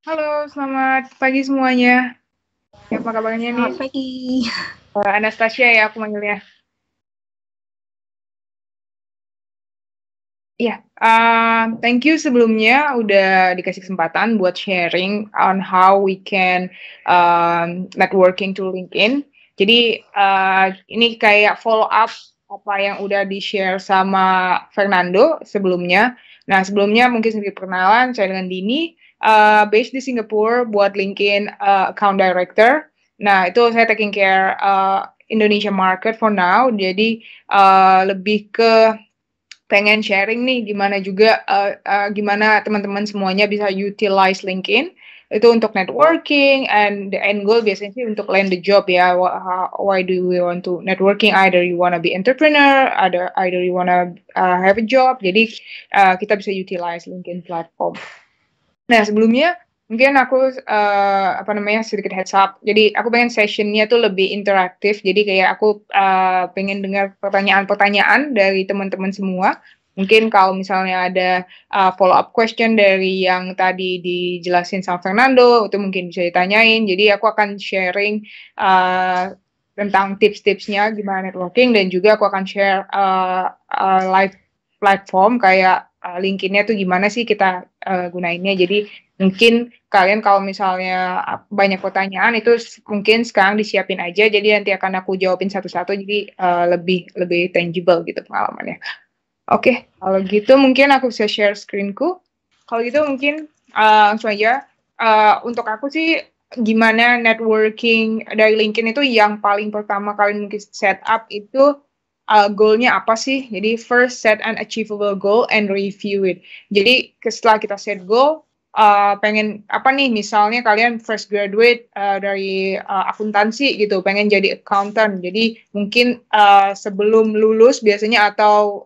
Halo, selamat pagi semuanya. Ya, apa kabarnya nih? Selamat pagi. Anastasia ya aku manggilnya. Iya, thank you sebelumnya udah dikasih kesempatan buat sharing on how we can networking to LinkedIn. Jadi ini kayak follow up apa yang udah di-share sama Fernando sebelumnya. Nah, sebelumnya mungkin sedikit perkenalan, saya dengan Dini, based di Singapura buat LinkedIn account director. Nah, itu saya taking care Indonesia market for now. Jadi lebih ke pengen sharing nih gimana juga gimana teman-teman semuanya bisa utilize LinkedIn itu untuk networking, and the end goal biasanya sih untuk land the job ya. Why do we want to networking? Either you wanna be entrepreneur, either you wanna have a job. Jadi kita bisa utilize LinkedIn platform. Nah, sebelumnya mungkin aku apa namanya sedikit heads up. Jadi aku pengen sessionnya tuh lebih interaktif. Jadi kayak aku pengen dengar pertanyaan-pertanyaan dari teman-teman semua. Mungkin kalau misalnya ada follow up question dari yang tadi dijelasin sama Fernando, itu mungkin bisa ditanyain. Jadi aku akan sharing tentang tips-tipsnya gimana networking, dan juga aku akan share live platform kayak LinkedIn-nya tuh gimana sih kita gunainnya. Jadi mungkin kalian kalau misalnya banyak pertanyaan itu mungkin sekarang disiapin aja. Jadi nanti akan aku jawabin satu-satu. Jadi lebih lebih tangible gitu pengalamannya. Oke, kalau gitu mungkin aku bisa share screenku. Kalau gitu mungkin langsung aja. Untuk aku sih gimana networking dari LinkedIn itu yang paling pertama kalian mungkin set up itu goalnya apa sih? Jadi first set an achievable goal and review it. Jadi setelah kita set goal, pengen apa nih? Misalnya kalian fresh graduate dari akuntansi gitu, pengen jadi accountant. Jadi mungkin sebelum lulus biasanya atau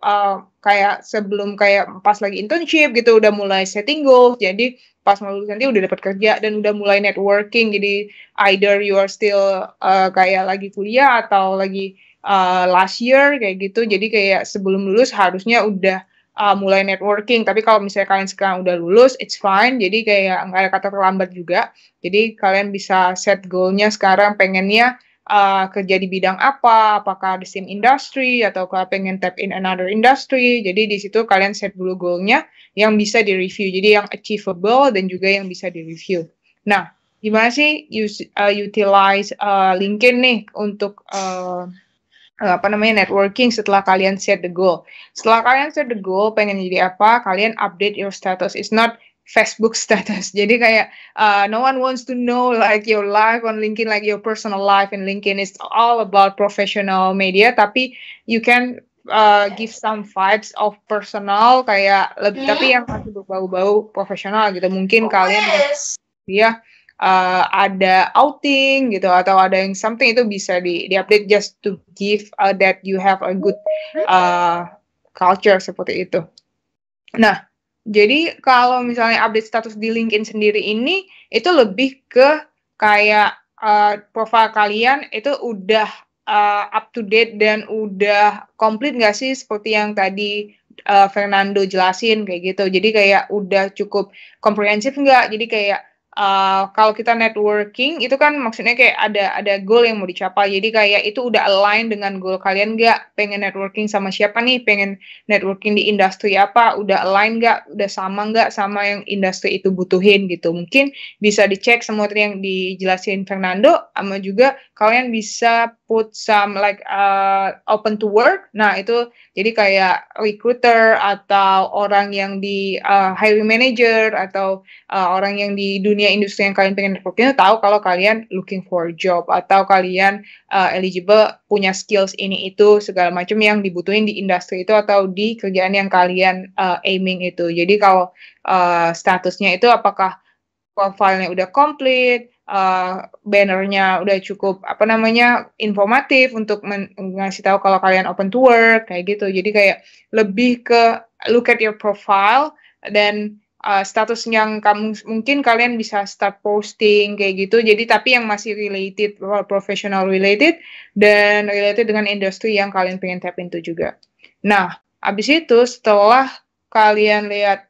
kayak sebelum kayak pas lagi internship gitu udah mulai setting goals. Jadi pas mau lulus nanti udah dapat kerja dan udah mulai networking. Jadi either you are still kayak lagi kuliah atau lagi last year kayak gitu. Jadi kayak sebelum lulus harusnya udah mulai networking. Tapi kalau misalnya kalian sekarang udah lulus, it's fine. Jadi kayak nggak ada kata terlambat juga. Jadi kalian bisa set goalnya sekarang pengennya kerja di bidang apa, apakah di same industry atau kalau pengen tap in another industry. Jadi di situ kalian set dulu goalnya yang bisa di-review. Jadi yang achievable dan juga yang bisa di-review. Nah, gimana sih utilize LinkedIn nih untuk apa namanya networking setelah kalian set the goal. Setelah kalian set the goal, pengen jadi apa, kalian update your status. It's not Facebook status. Jadi kayak no one wants to know like your life on LinkedIn, like your personal life in LinkedIn. It's all about professional media, tapi you can give some vibes of personal kayak lebih, tapi yang masih berbau-bau profesional gitu. Mungkin kalian dia ada outing gitu atau ada yang something itu bisa di update just to give that you have a good culture seperti itu. Nah, jadi kalau misalnya update status di LinkedIn sendiri ini itu lebih ke kayak profile kalian itu udah up to date dan udah komplit nggak sih seperti yang tadi Fernando jelasin kayak gitu. Jadi kayak udah cukup komprehensif nggak? Jadi kayak kalau kita networking itu kan maksudnya kayak ada goal yang mau dicapai. Jadi kayak itu udah align dengan goal kalian nggak? Pengen networking sama siapa nih? Pengen networking di industri apa? Udah align nggak? Udah sama nggak sama yang industri itu butuhin gitu? Mungkin bisa dicek semua tadi yang dijelasin Fernando, sama juga kalian bisa put some like open to work. Nah itu jadi kayak recruiter atau orang yang di hiring manager atau orang yang di dunia industri yang kalian pengen networking tahu kalau kalian looking for a job atau kalian eligible punya skills ini itu segala macam yang dibutuhin di industri itu atau di kerjaan yang kalian aiming itu. Jadi kalau statusnya itu apakah profilnya udah komplit, bannernya udah cukup apa namanya informatif untuk ngasih tahu kalau kalian open to work kayak gitu. Jadi kayak lebih ke look at your profile dan status yang kamu mungkin kalian bisa start posting kayak gitu. Jadi tapi yang masih related, professional related dan related dengan industri yang kalian pengen tap into juga. Nah, abis itu setelah kalian lihat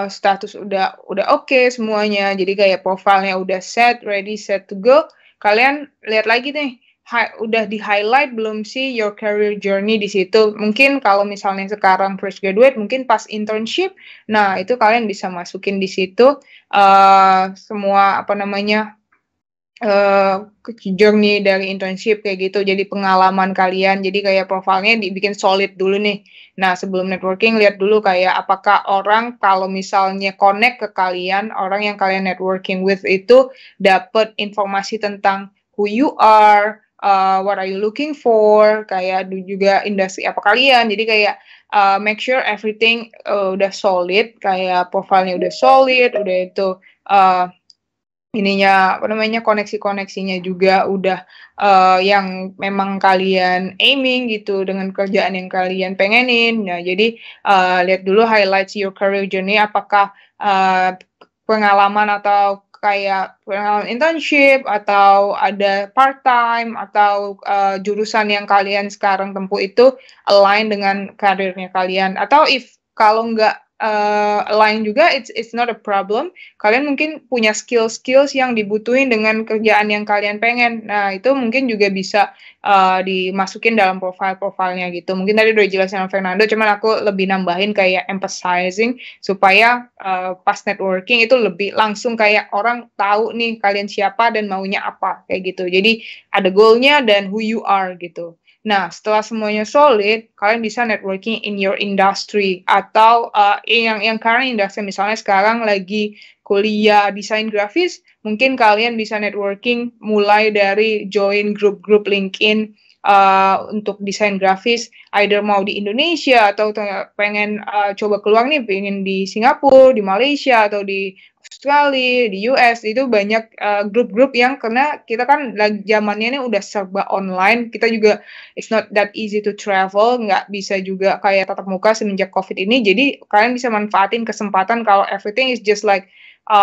status udah oke semuanya, jadi kayak profilnya udah set, ready, set to go, kalian lihat lagi nih, udah di-highlight belum sih your career journey di situ. Mungkin kalau misalnya sekarang fresh graduate, mungkin pas internship, nah itu kalian bisa masukin di situ, semua apa namanya, journey dari internship kayak gitu, jadi pengalaman kalian, jadi kayak profilnya dibikin solid dulu nih. Nah, sebelum networking lihat dulu kayak apakah orang kalau misalnya connect ke kalian, orang yang kalian networking with itu dapat informasi tentang who you are, what are you looking for, kayak juga industri apa kalian. Jadi kayak make sure everything udah solid, kayak profilnya udah solid, udah itu uh, ininya apa namanya koneksi-koneksinya juga udah yang memang kalian aiming gitu dengan kerjaan yang kalian pengenin. Nah, jadi lihat dulu highlights your career journey, apakah pengalaman atau kayak pengalaman internship atau ada part time atau jurusan yang kalian sekarang tempuh itu align dengan karirnya kalian, atau if kalau nggak align juga, it's not a problem. Kalian mungkin punya skill-skills yang dibutuhin dengan kerjaan yang kalian pengen. Nah, itu mungkin juga bisa dimasukin dalam profile-profilnya gitu. Mungkin tadi udah jelasin sama Fernando, cuman aku lebih nambahin kayak emphasizing supaya pas networking itu lebih langsung kayak orang tahu nih kalian siapa dan maunya apa kayak gitu. Jadi ada goalnya dan who you are gitu. Nah, setelah semuanya solid, kalian bisa networking in your industry atau yang current industry, misalnya sekarang lagi kuliah desain grafis, mungkin kalian bisa networking mulai dari join grup-grup LinkedIn untuk desain grafis, either mau di Indonesia atau pengen coba keluar nih, pengen di Singapura, di Malaysia atau di Australia, di US, itu banyak grup-grup yang karena kita kan zamannya ini udah serba online, kita juga it's not that easy to travel, nggak bisa juga kayak tatap muka semenjak COVID ini, jadi kalian bisa manfaatin kesempatan kalau everything is just like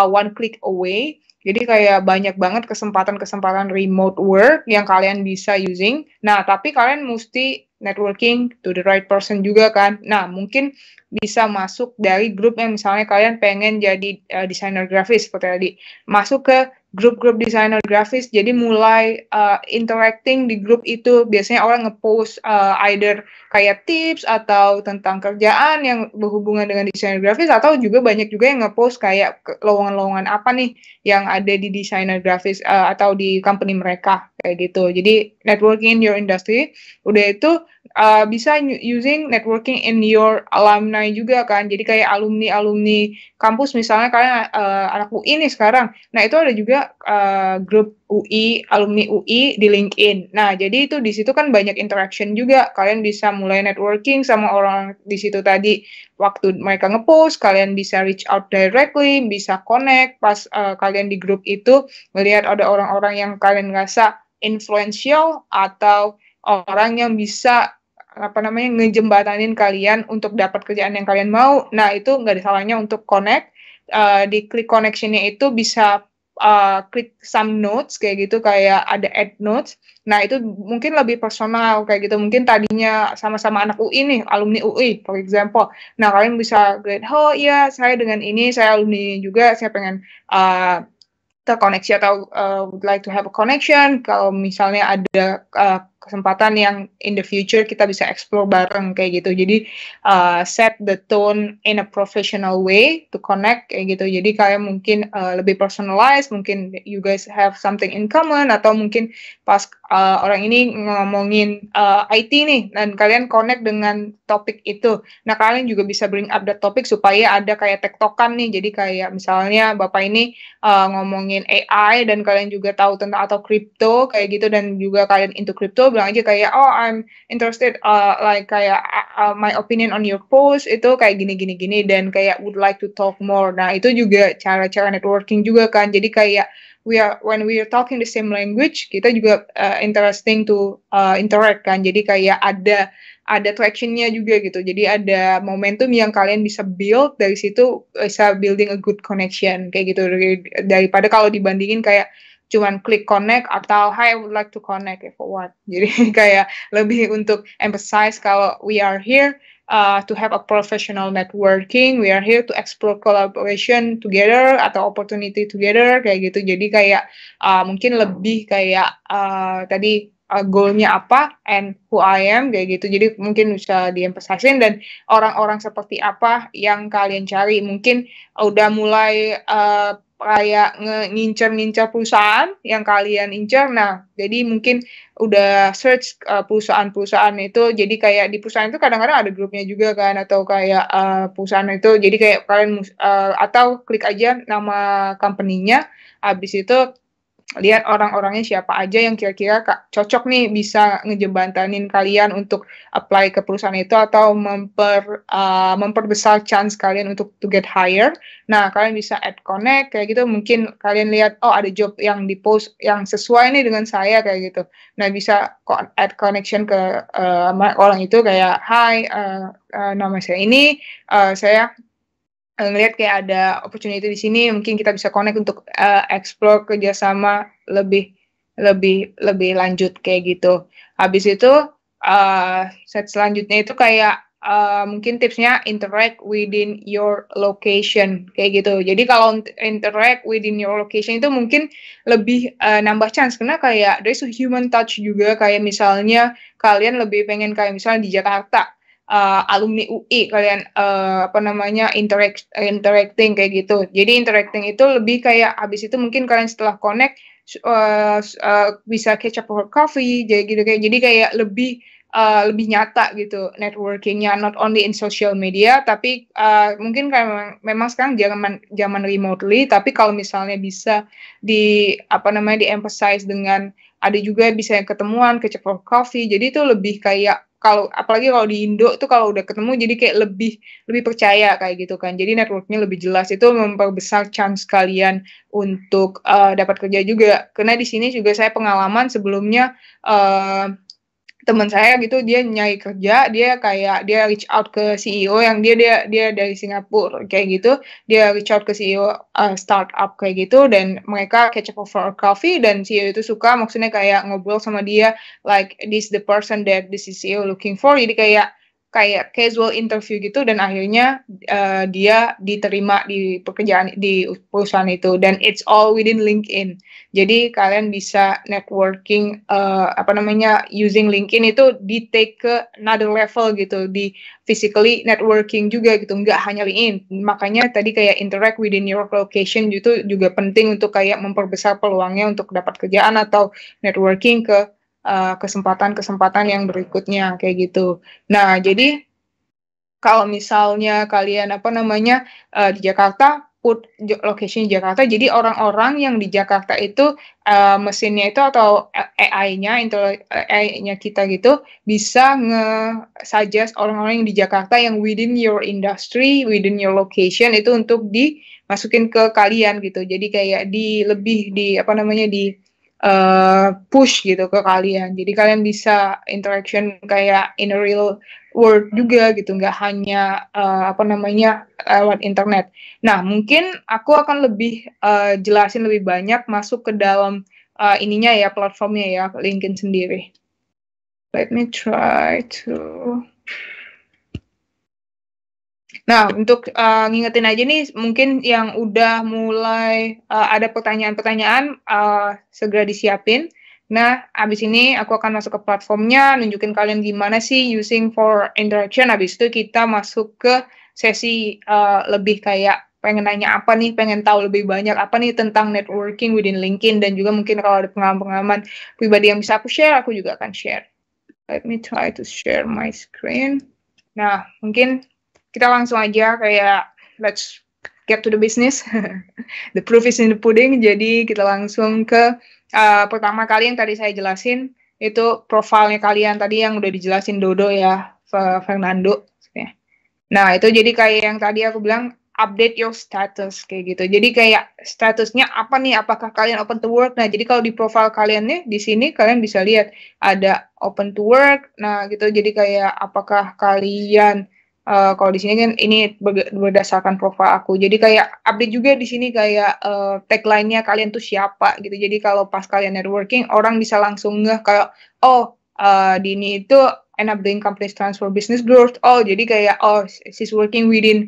one click away. Jadi kayak banyak banget kesempatan-kesempatan remote work yang kalian bisa using. Nah, tapi kalian mesti networking to the right person juga kan. Nah, mungkin bisa masuk dari grup yang misalnya kalian pengen jadi desainer grafis seperti tadi. Masuk ke grup-grup desainer grafis, jadi mulai interacting di grup itu. Biasanya orang ngepost either kayak tips atau tentang kerjaan yang berhubungan dengan desainer grafis, atau juga banyak juga yang ngepost kayak lowongan-lowongan apa nih yang ada di desainer grafis atau di company mereka kayak gitu. Jadi networking in your industry, udah itu bisa using networking in your alumni juga kan. Jadi kayak alumni-alumni kampus, misalnya kalian anak UI nih sekarang. Nah, itu ada juga grup UI, alumni UI di LinkedIn. Nah, jadi itu di situ kan banyak interaction juga. Kalian bisa mulai networking sama orang di situ tadi. Waktu mereka ngepost, kalian bisa reach out directly, bisa connect pas kalian di grup itu, melihat ada orang-orang yang kalian rasa influential atau orang yang bisa apa namanya ngejembatanin kalian untuk dapat kerjaan yang kalian mau. Nah, itu nggak ada salahnya untuk connect. Di klik connection-nya itu bisa klik some notes kayak gitu, kayak ada add notes. Nah, itu mungkin lebih personal kayak gitu. Mungkin tadinya sama-sama anak UI nih, alumni UI for example. Nah, kalian bisa lihat, oh iya saya dengan ini, saya alumni juga, saya pengen terkoneksi atau would like to have a connection. Kalau misalnya ada kesempatan yang in the future kita bisa explore bareng kayak gitu. Jadi set the tone in a professional way to connect kayak gitu. Jadi kayak mungkin lebih personalized, mungkin you guys have something in common, atau mungkin pas orang ini ngomongin IT nih dan kalian connect dengan topik itu. Nah, kalian juga bisa bring up the topic supaya ada kayak tektokan nih. Jadi kayak misalnya Bapak ini ngomongin AI dan kalian juga tahu tentang atau crypto kayak gitu, dan juga kalian into crypto, bilang aja kayak oh I'm interested like kayak my opinion on your post itu kayak gini dan kayak would like to talk more. Nah, itu juga cara-cara networking juga kan. Jadi kayak when we are talking the same language, kita juga interesting to interact kan. Jadi kayak ada traction-nya juga gitu. Jadi ada momentum yang kalian bisa build dari situ, bisa building a good connection kayak gitu, daripada kalau dibandingin kayak cuman klik connect atau hi I would like to connect for what. Jadi kayak lebih untuk emphasize kalau we are here to have a professional networking. We are here to explore collaboration together atau opportunity together kayak gitu. Jadi kayak mungkin lebih kayak tadi goalnya apa and who I am kayak gitu. Jadi mungkin bisa diemphasizing dan orang-orang seperti apa yang kalian cari. Mungkin udah mulai kayak ngincer-ngincer perusahaan yang kalian incer. Nah, jadi mungkin udah search perusahaan-perusahaan itu. Jadi kayak di perusahaan itu kadang-kadang ada grupnya juga kan, atau kayak perusahaan itu. Jadi kayak kalian atau klik aja nama company-nya. Habis itu lihat orang-orangnya siapa aja yang kira-kira cocok nih bisa ngejebantanin kalian untuk apply ke perusahaan itu atau memperbesar chance kalian untuk to get hire. Nah, kalian bisa add connect kayak gitu. Mungkin kalian lihat oh ada job yang di post yang sesuai nih dengan saya kayak gitu. Nah, bisa add connection ke orang itu kayak hi nama saya ini saya ngelihat kayak ada opportunity di sini, mungkin kita bisa connect untuk explore kerjasama lebih lanjut kayak gitu. Habis itu set selanjutnya itu kayak mungkin tipsnya interact within your location kayak gitu. Jadi kalau interact within your location itu mungkin lebih nambah chance karena kayak there's a human touch juga, kayak misalnya kalian lebih pengen kayak misalnya di Jakarta. Alumni UI kalian interacting kayak gitu. Jadi interacting itu lebih kayak habis itu mungkin kalian setelah connect bisa catch up for coffee jadi gitu kayak, jadi kayak lebih nyata gitu networkingnya, not only in social media tapi mungkin kayak memang sekarang zaman remotely, tapi kalau misalnya bisa di emphasize dengan ada juga bisa ketemuan catch up for coffee, jadi itu lebih kayak kalau apalagi kalau di Indo tuh kalau udah ketemu jadi kayak lebih percaya kayak gitu kan. Jadi networknya lebih jelas, itu memperbesar chance kalian untuk dapat kerja juga. Karena di sini juga saya pengalaman sebelumnya teman saya gitu, dia nyari kerja, dia reach out ke CEO yang dia dari Singapura kayak gitu, dia reach out ke CEO startup kayak gitu, dan mereka catch up for coffee, dan CEO itu suka, maksudnya kayak ngobrol sama dia like this the person that this is CEO looking for, jadi kayak casual interview gitu, dan akhirnya dia diterima di pekerjaan di perusahaan itu, dan it's all within LinkedIn. Jadi kalian bisa networking using LinkedIn itu di take ke another level gitu, di physically networking juga gitu, nggak hanya LinkedIn. Makanya tadi kayak interact within your location itu juga penting untuk kayak memperbesar peluangnya untuk dapat kerjaan atau networking ke kesempatan-kesempatan yang berikutnya kayak gitu. Nah, jadi kalau misalnya kalian di Jakarta, put location di Jakarta, jadi orang-orang yang di Jakarta itu mesinnya itu atau AI-nya kita gitu bisa nge-suggest orang-orang yang di Jakarta yang within your industry, within your location itu untuk dimasukin ke kalian gitu. Jadi kayak lebih di push gitu ke kalian. Jadi kalian bisa interaction kayak in a real world juga gitu, nggak hanya lewat internet. Nah, mungkin aku akan lebih jelasin lebih banyak masuk ke dalam ininya ya, platformnya ya, LinkedIn sendiri. Let me try to. Nah, untuk ngingetin aja nih, mungkin yang udah mulai ada pertanyaan-pertanyaan, segera disiapin. Nah, abis ini aku akan masuk ke platformnya, nunjukin kalian gimana sih using for interaction. Abis itu kita masuk ke sesi lebih kayak pengen nanya apa nih, pengen tahu lebih banyak apa nih tentang networking within LinkedIn, dan juga mungkin kalau ada pengalaman-pengalaman pribadi yang bisa aku share, aku juga akan share. Let me try to share my screen. Nah, mungkin kita langsung aja kayak let's get to the business. The proof is in the pudding. Jadi kita langsung ke pertama kali yang tadi saya jelasin, itu profilnya kalian tadi yang udah dijelasin Dodo ya, Fernando. Nah, itu jadi kayak yang tadi aku bilang, update your status kayak gitu. Jadi kayak statusnya apa nih? Apakah kalian open to work? Nah, jadi kalau di profile kalian nih di sini kalian bisa lihat ada open to work. Nah, gitu. Jadi kayak apakah kalian kalau di sini kan ini berdasarkan profil aku. Jadi kayak update juga di sini kayak tagline-nya kalian tuh siapa gitu. Jadi kalau pas kalian networking, orang bisa langsung kayak oh Dini itu end up doing companies transfer business growth. Oh, jadi kayak she's working within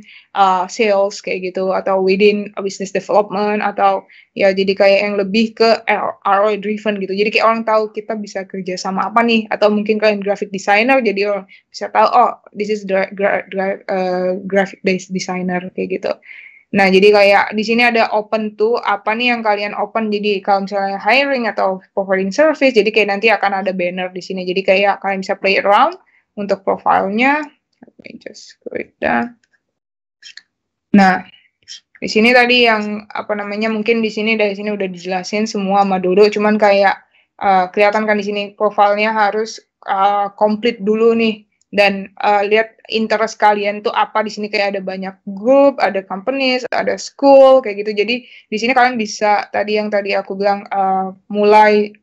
sales kayak gitu, atau within business development, atau ya jadi kayak yang lebih ke ROI driven gitu. Jadi kayak orang tahu kita bisa kerja sama apa nih, atau mungkin kalian graphic designer, jadi orang bisa tahu this is graphic designer kayak gitu. Nah, jadi kayak di sini ada open tuh, apa nih yang kalian open. Jadi kalau misalnya hiring atau providing service, jadi kayak nanti akan ada banner di sini. Jadi kayak kalian bisa play around untuk profilnya. Let me just go it down. Nah, di sini tadi yang apa namanya, mungkin di sini dari sini udah dijelasin semua sama Dodo, cuman kayak kelihatan kan di sini profilnya harus komplit dulu nih, dan lihat interest kalian tuh apa. Di sini kayak ada banyak grup, ada companies, ada school kayak gitu. Jadi di sini kalian bisa tadi aku bilang mulai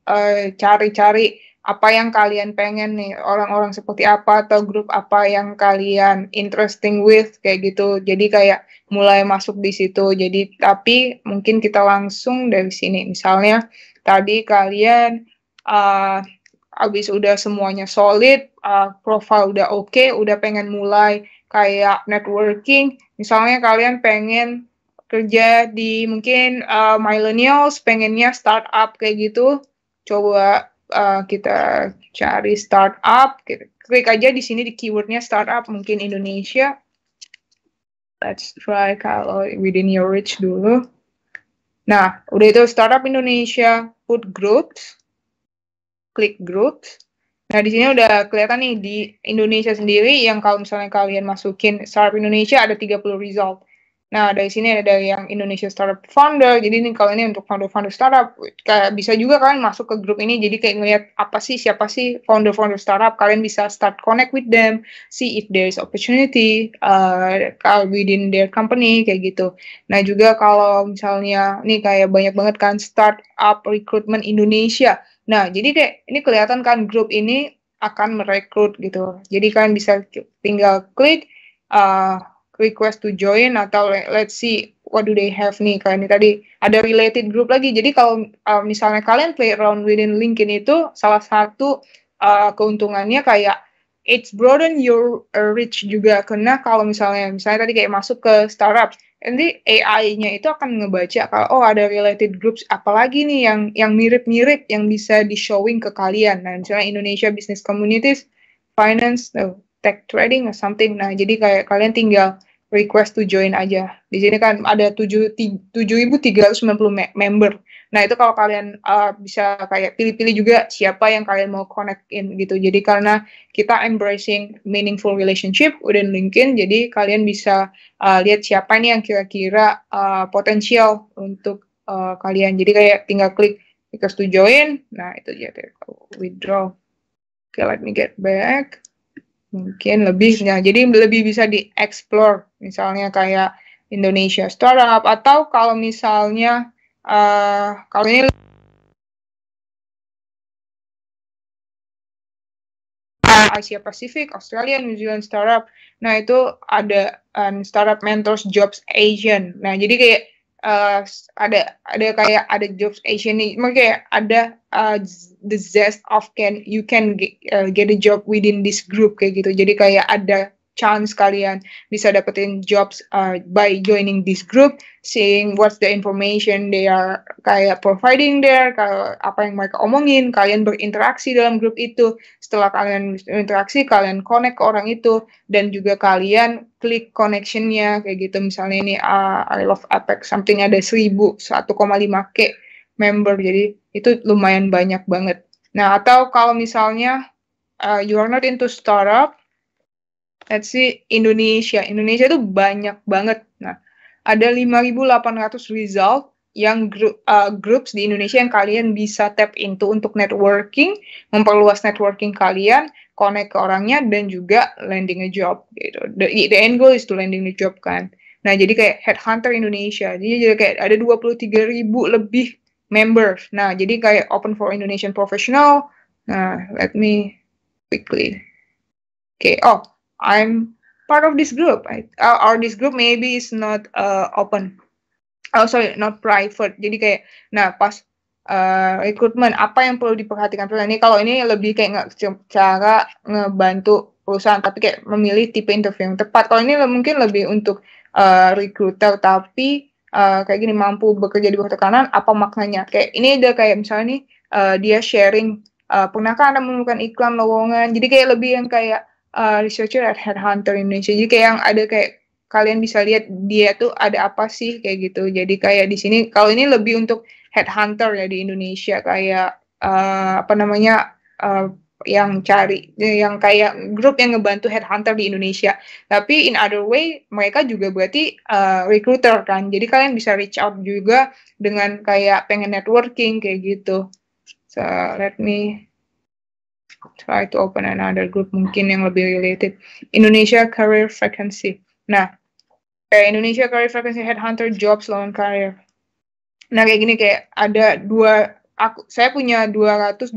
cari-cari apa yang kalian pengen nih, orang-orang seperti apa atau grup apa yang kalian interesting with kayak gitu. Jadi kayak mulai masuk di situ. Jadi tapi mungkin kita langsung dari sini. Misalnya tadi kalian abis udah semuanya solid, profile udah oke, udah pengen mulai kayak networking. Misalnya kalian pengen kerja di mungkin millennials, pengennya startup kayak gitu. Coba kita cari startup, klik aja di sini di keywordnya startup, mungkin Indonesia. Let's try kalau within your reach dulu. Nah, udah itu startup Indonesia, put groups, klik groups. Nah, di sini udah kelihatan nih di Indonesia sendiri, yang kalau misalnya kalian masukin startup Indonesia ada 30 result. Nah, dari sini ada yang Indonesia Startup Founder. Jadi ini kalau ini untuk founder-founder startup, kayak bisa juga kalian masuk ke grup ini. Jadi kayak ngeliat siapa sih founder-founder startup. Kalian bisa start connect with them, see if there is opportunity within their company kayak gitu. Nah, juga kalau misalnya ini kayak banyak banget kan startup recruitment Indonesia. Nah, jadi kayak ini kelihatan kan grup ini akan merekrut gitu. Jadi kalian bisa tinggal klik request to join, atau let's see what do they have nih. Kayak ini tadi ada related group lagi. Jadi kalau misalnya kalian play around within LinkedIn itu, salah satu keuntungannya kayak it's broaden your reach juga. Karena kalau misalnya tadi kayak masuk ke startup, nanti AI-nya itu akan ngebaca kalau ada related groups apalagi nih yang mirip-mirip yang bisa di showing ke kalian. Nah, misalnya Indonesia Business Communities, Finance, Tech Trading or something. Nah, jadi kayak kalian tinggal request to join aja. Di sini kan ada 7.390 member. Nah, itu kalau kalian bisa kayak pilih-pilih juga siapa yang kalian mau connect in gitu. Jadi karena kita embracing meaningful relationship within LinkedIn, jadi kalian bisa lihat siapa nih yang kira-kira potensial untuk kalian. Jadi kayak tinggal klik request to join. Nah, itu dia withdraw. Okay, let me get back. Mungkin lebihnya, jadi lebih bisa di-explore, misalnya kayak Indonesia Startup, atau kalau misalnya kalau ini Asia Pacific, Australia, New Zealand Startup. Nah, itu ada Startup Mentors Jobs Asian. Nah, jadi kayak ada Jobs Asian nih, kayak ada the zest of you can get a job within this group kayak gitu. Jadi kayak ada chance kalian bisa dapetin jobs by joining this group, seeing what's the information they are kayak providing there, kalau apa yang mereka omongin, kalian berinteraksi dalam grup itu. Setelah kalian interaksi, kalian connect ke orang itu, dan juga kalian klik connection-nya kayak gitu. Misalnya ini I love Apex, something ada 1,5K member, jadi itu lumayan banyak banget. Nah, atau kalau misalnya you are not into startup, let's see Indonesia itu banyak banget. Nah, ada 5.800 result yang groups di Indonesia yang kalian bisa tap into untuk networking, memperluas networking kalian, connect ke orangnya, dan juga landing a job gitu. The end goal is to landing the job kan. Nah, jadi kayak Headhunter Indonesia. Jadi kayak ada 23.000 lebih members. Nah, jadi kayak open for Indonesian professional. Nah, let me quickly. Okay, I'm part of this group, or this group maybe is not open. Oh, sorry, not private. Jadi kayak, nah pas rekrutmen, apa yang perlu diperhatikan perusahaan ini. Kalau ini lebih kayak cara ngebantu perusahaan, tapi kayak memilih tipe interview yang tepat. Kalau ini mungkin lebih untuk recruiter, tapi kayak gini, mampu bekerja di bawah tekanan, apa maknanya? Kayak ini ada kayak misalnya nih, dia sharing, pernahkah Anda menemukan iklan lowongan? Jadi kayak lebih yang kayak researcher at Headhunter Indonesia. Jadi kayak yang ada kayak kalian bisa lihat dia tuh ada apa sih kayak gitu. Jadi kayak di sini kalau ini lebih untuk headhunter ya di Indonesia, kayak apa namanya, yang kayak grup yang ngebantu headhunter di Indonesia. Tapi in other way mereka juga berarti recruiter kan. Jadi kalian bisa reach out juga dengan kayak pengen networking kayak gitu. So let me try to open another group mungkin yang lebih related. Indonesia Career Vacancy. Nah, kayak Indonesia Career Vacancy Headhunter Jobs Lowongan Career. Nah, kayak gini, kayak ada saya punya 212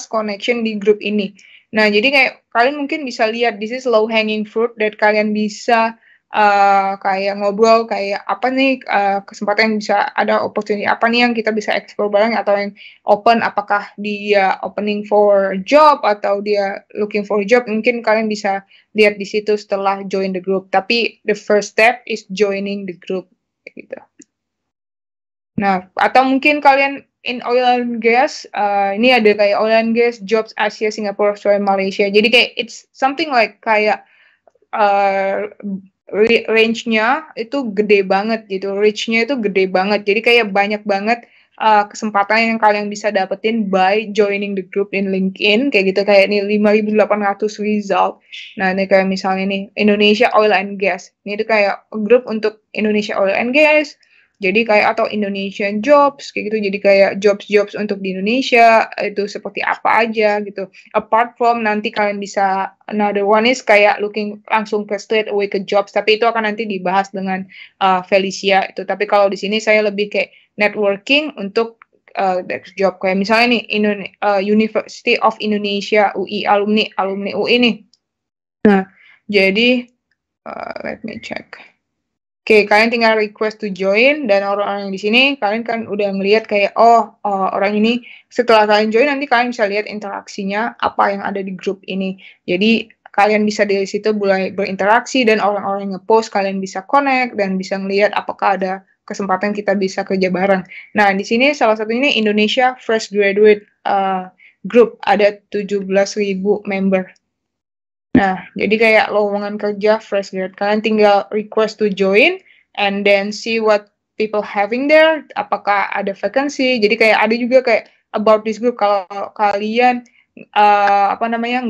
connection di grup ini. Nah, jadi kayak kalian mungkin bisa lihat, this is low hanging fruit, that kalian bisa kayak ngobrol, kayak apa nih kesempatan yang bisa, ada opportunity apa nih yang kita bisa explore bareng, atau yang open, apakah dia opening for job atau dia looking for job, mungkin kalian bisa lihat di situ setelah join the group. Tapi the first step is joining the group gitu. Nah, atau mungkin kalian in oil and gas, ini ada kayak oil and gas, jobs Asia, Singapore, Australia, Malaysia. Jadi kayak it's something like kayak range-nya itu gede banget gitu, reach-nya itu gede banget. Jadi kayak banyak banget kesempatan yang kalian bisa dapetin by joining the group in LinkedIn, kayak gitu. Kayak ini 5.800 result. Nah, ini kayak misalnya nih, Indonesia Oil and Gas. Ini tuh kayak grup untuk Indonesia Oil and Gas. Jadi kayak, atau Indonesian Jobs, kayak gitu. Jadi kayak jobs untuk di Indonesia, itu seperti apa aja gitu. Apart from nanti kalian bisa, another one is kayak looking langsung ke straight away ke jobs. Tapi itu akan nanti dibahas dengan Felicia itu. Tapi kalau di sini saya lebih kayak networking untuk job. Kayak misalnya nih, University of Indonesia, UI, alumni UI nih. Nah, jadi, let me check. Oke, kalian tinggal request to join, dan orang-orang yang di sini kalian kan udah ngelihat kayak orang ini, setelah kalian join nanti kalian bisa lihat interaksinya apa yang ada di grup ini. Jadi kalian bisa dari situ mulai berinteraksi, dan orang-orang yang ngepost kalian bisa connect dan bisa ngelihat apakah ada kesempatan kita bisa kerja bareng. Nah, di sini salah satu ini Indonesia Fresh Graduate Group, ada 17.000 member. Nah, jadi kayak lowongan kerja fresh grad. Kalian tinggal request to join and then see what people having there. Apakah ada vacancy. Jadi kayak ada juga kayak about this group. Kalau kalian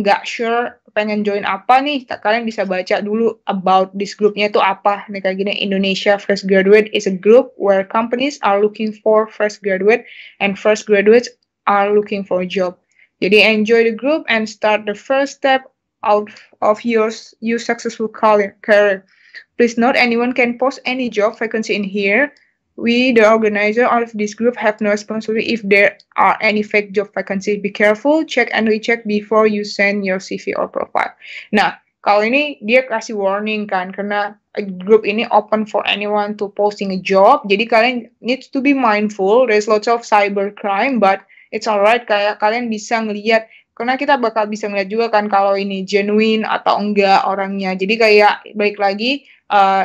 nggak sure pengen join apa nih, kalian bisa baca dulu about this groupnya itu apa. Nih kayak gini, Indonesia Fresh Graduate is a group where companies are looking for fresh graduate and fresh graduates are looking for a job. Jadi enjoy the group and start the first step out of your successful career. Please note, anyone can post any job vacancy in here. We, the organizer of this group, have no responsibility if there are any fake job vacancy. Be careful, check and recheck before you send your CV or profile. Nah, kalau ini dia kasih warning kan, karena group ini open for anyone to posting a job. Jadi kalian need to be mindful. There's lots of cybercrime, but it's alright. Kayak kalian bisa ngelihat, karena kita bakal bisa ngeliat juga kan kalau ini genuine atau enggak orangnya. Jadi kayak balik lagi,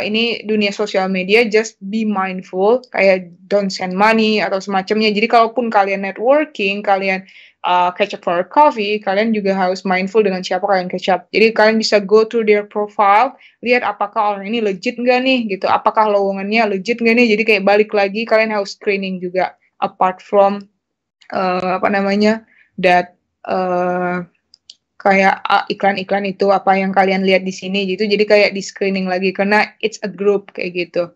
ini dunia sosial media, just be mindful, kayak don't send money atau semacamnya. Jadi kalaupun kalian networking, kalian catch up for a coffee, kalian juga harus mindful dengan siapa kalian catch up. Jadi kalian bisa go through their profile, lihat apakah orang ini legit nggak nih gitu, apakah lowongannya legit nggak nih. Jadi kayak balik lagi, kalian harus screening juga apart from that kayak iklan-iklan itu apa yang kalian lihat di sini gitu. Jadi kayak di screening lagi karena it's a group kayak gitu.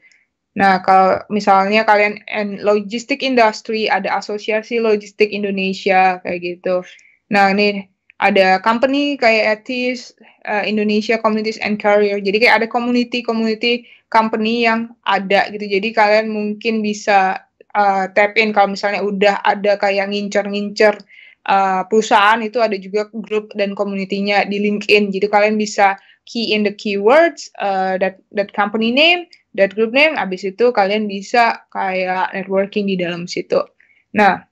Nah, kalau misalnya kalian logistik industry, ada Asosiasi Logistik Indonesia kayak gitu. Nah, ini ada company kayak Etis, Indonesia Communities and Career. Jadi kayak ada community company yang ada gitu. Jadi kalian mungkin bisa tap in kalau misalnya udah ada kayak ngincer perusahaan, itu ada juga grup dan community-nya di LinkedIn. Jadi kalian bisa key in the keywords, that company name, that group name, abis itu kalian bisa kayak networking di dalam situ. Nah,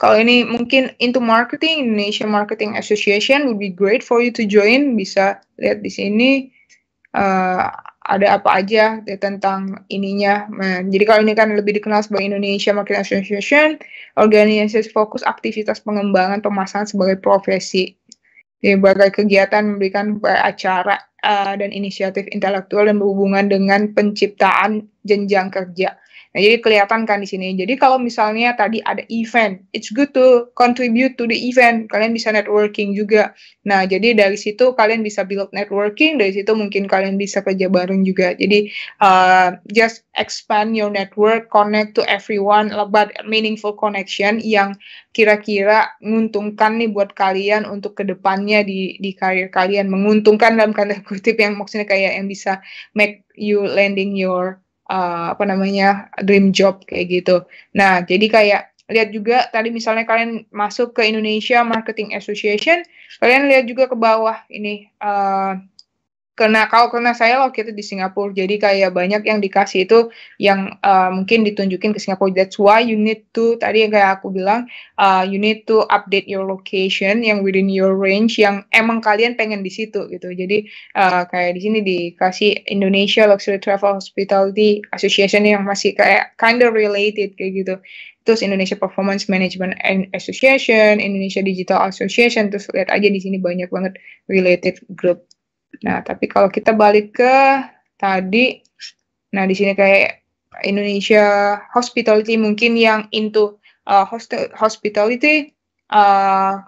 Kalau ini mungkin into marketing, Indonesia Marketing Association would be great for you to join. Bisa lihat di sini ada apa aja tentang ininya. Nah, jadi kalau ini kan lebih dikenal sebagai Indonesia Marketing Association, organisasi fokus aktivitas pengembangan pemasaran sebagai profesi. Jadi berbagai kegiatan memberikan acara dan inisiatif intelektual dan berhubungan dengan penciptaan jenjang kerja. Nah, jadi kelihatan kan di sini. Jadi kalau misalnya tadi ada event, it's good to contribute to the event. Kalian bisa networking juga. Nah, jadi dari situ kalian bisa build networking, dari situ mungkin kalian bisa kerja bareng juga. Jadi just expand your network, connect to everyone, but meaningful connection yang kira-kira menguntungkan nih buat kalian untuk kedepannya di karir kalian. Menguntungkan dalam tanda kutip yang maksudnya kayak yang bisa make you landing your dream job kayak gitu. Nah, jadi kayak lihat juga tadi misalnya kalian masuk ke Indonesia Marketing Association, kalian lihat juga ke bawah ini karena saya waktu itu di Singapura, jadi kayak banyak yang dikasih itu yang mungkin ditunjukin ke Singapura. That's why you need to, tadi yang kayak aku bilang, you need to update your location yang within your range yang emang kalian pengen di situ gitu. Jadi kayak di sini dikasih Indonesia Luxury Travel Hospitality Association yang masih kayak kind of related kayak gitu. Terus Indonesia Performance Management Association, Indonesia Digital Association, terus lihat aja di sini banyak banget related group. Nah, tapi kalau kita balik ke tadi, nah di sini kayak Indonesia Hospitality mungkin yang into hospitality,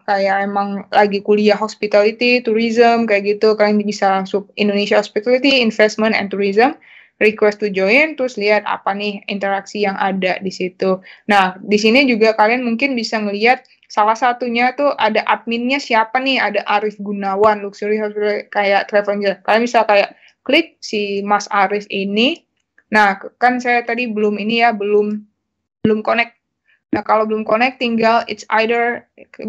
kayak emang lagi kuliah hospitality, tourism, kayak gitu, kalian bisa masuk Indonesia Hospitality, Investment and Tourism, request to join, terus lihat apa nih interaksi yang ada di situ. Nah, di sini juga kalian mungkin bisa ngelihat salah satunya tuh ada adminnya siapa nih, ada Arif Gunawan, Luxury kayak travel. Kalian bisa kayak klik si Mas Arif ini. Nah, kan saya tadi belum connect. Nah, kalau belum connect, tinggal it's either kalian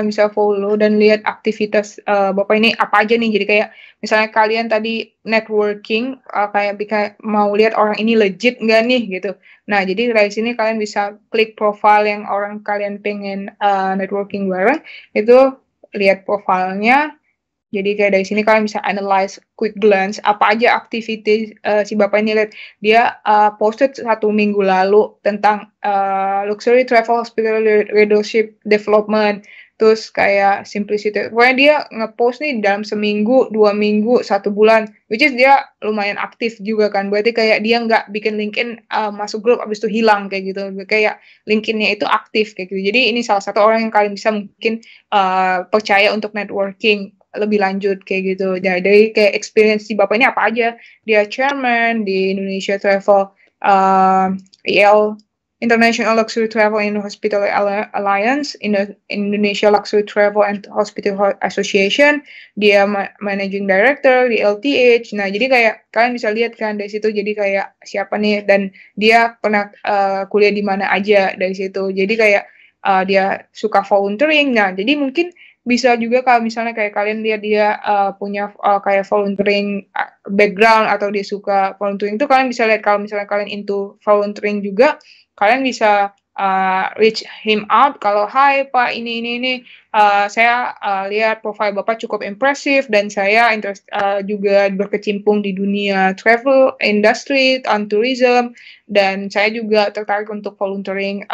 bisa follow dan lihat aktivitas Bapak ini apa aja nih. Jadi kayak misalnya kalian tadi networking, kayak mau lihat orang ini legit nggak nih gitu. Nah, jadi dari sini kalian bisa klik profile yang orang kalian pengen networking bareng, itu lihat profilnya. Jadi kayak dari sini kalian bisa analyze quick glance apa aja aktiviti si Bapak ini lihat. Dia posted 1 minggu lalu tentang luxury travel hospital leadership development. Terus kayak simplicity. Pokoknya dia ngepost nih dalam seminggu, 2 minggu, 1 bulan. Which is dia lumayan aktif juga kan. Berarti kayak dia nggak bikin LinkedIn masuk grup abis itu hilang kayak gitu. Kayak LinkedIn-nya itu aktif kayak gitu. Jadi ini salah satu orang yang kalian bisa mungkin percaya untuk networking lebih lanjut kayak gitu. Jadi kayak experience si Bapak ini apa aja. Dia chairman di Indonesia Travel International Luxury Travel and Hospitality Alliance, Indonesia Luxury Travel and Hospitality Association. Dia managing director di LTH. Nah, jadi kayak kalian bisa lihat kan dari situ. Jadi kayak siapa nih, dan dia pernah kuliah di mana aja dari situ. Jadi kayak dia suka volunteering. Nah, jadi mungkin bisa juga kalau misalnya kayak kalian lihat dia punya kayak volunteering background atau dia suka volunteering, itu kalian bisa lihat kalau misalnya kalian into volunteering juga, kalian bisa reach him out kalau hi Pak ini saya lihat profile Bapak cukup impresif dan saya juga berkecimpung di dunia travel industry and tourism, dan saya juga tertarik untuk volunteering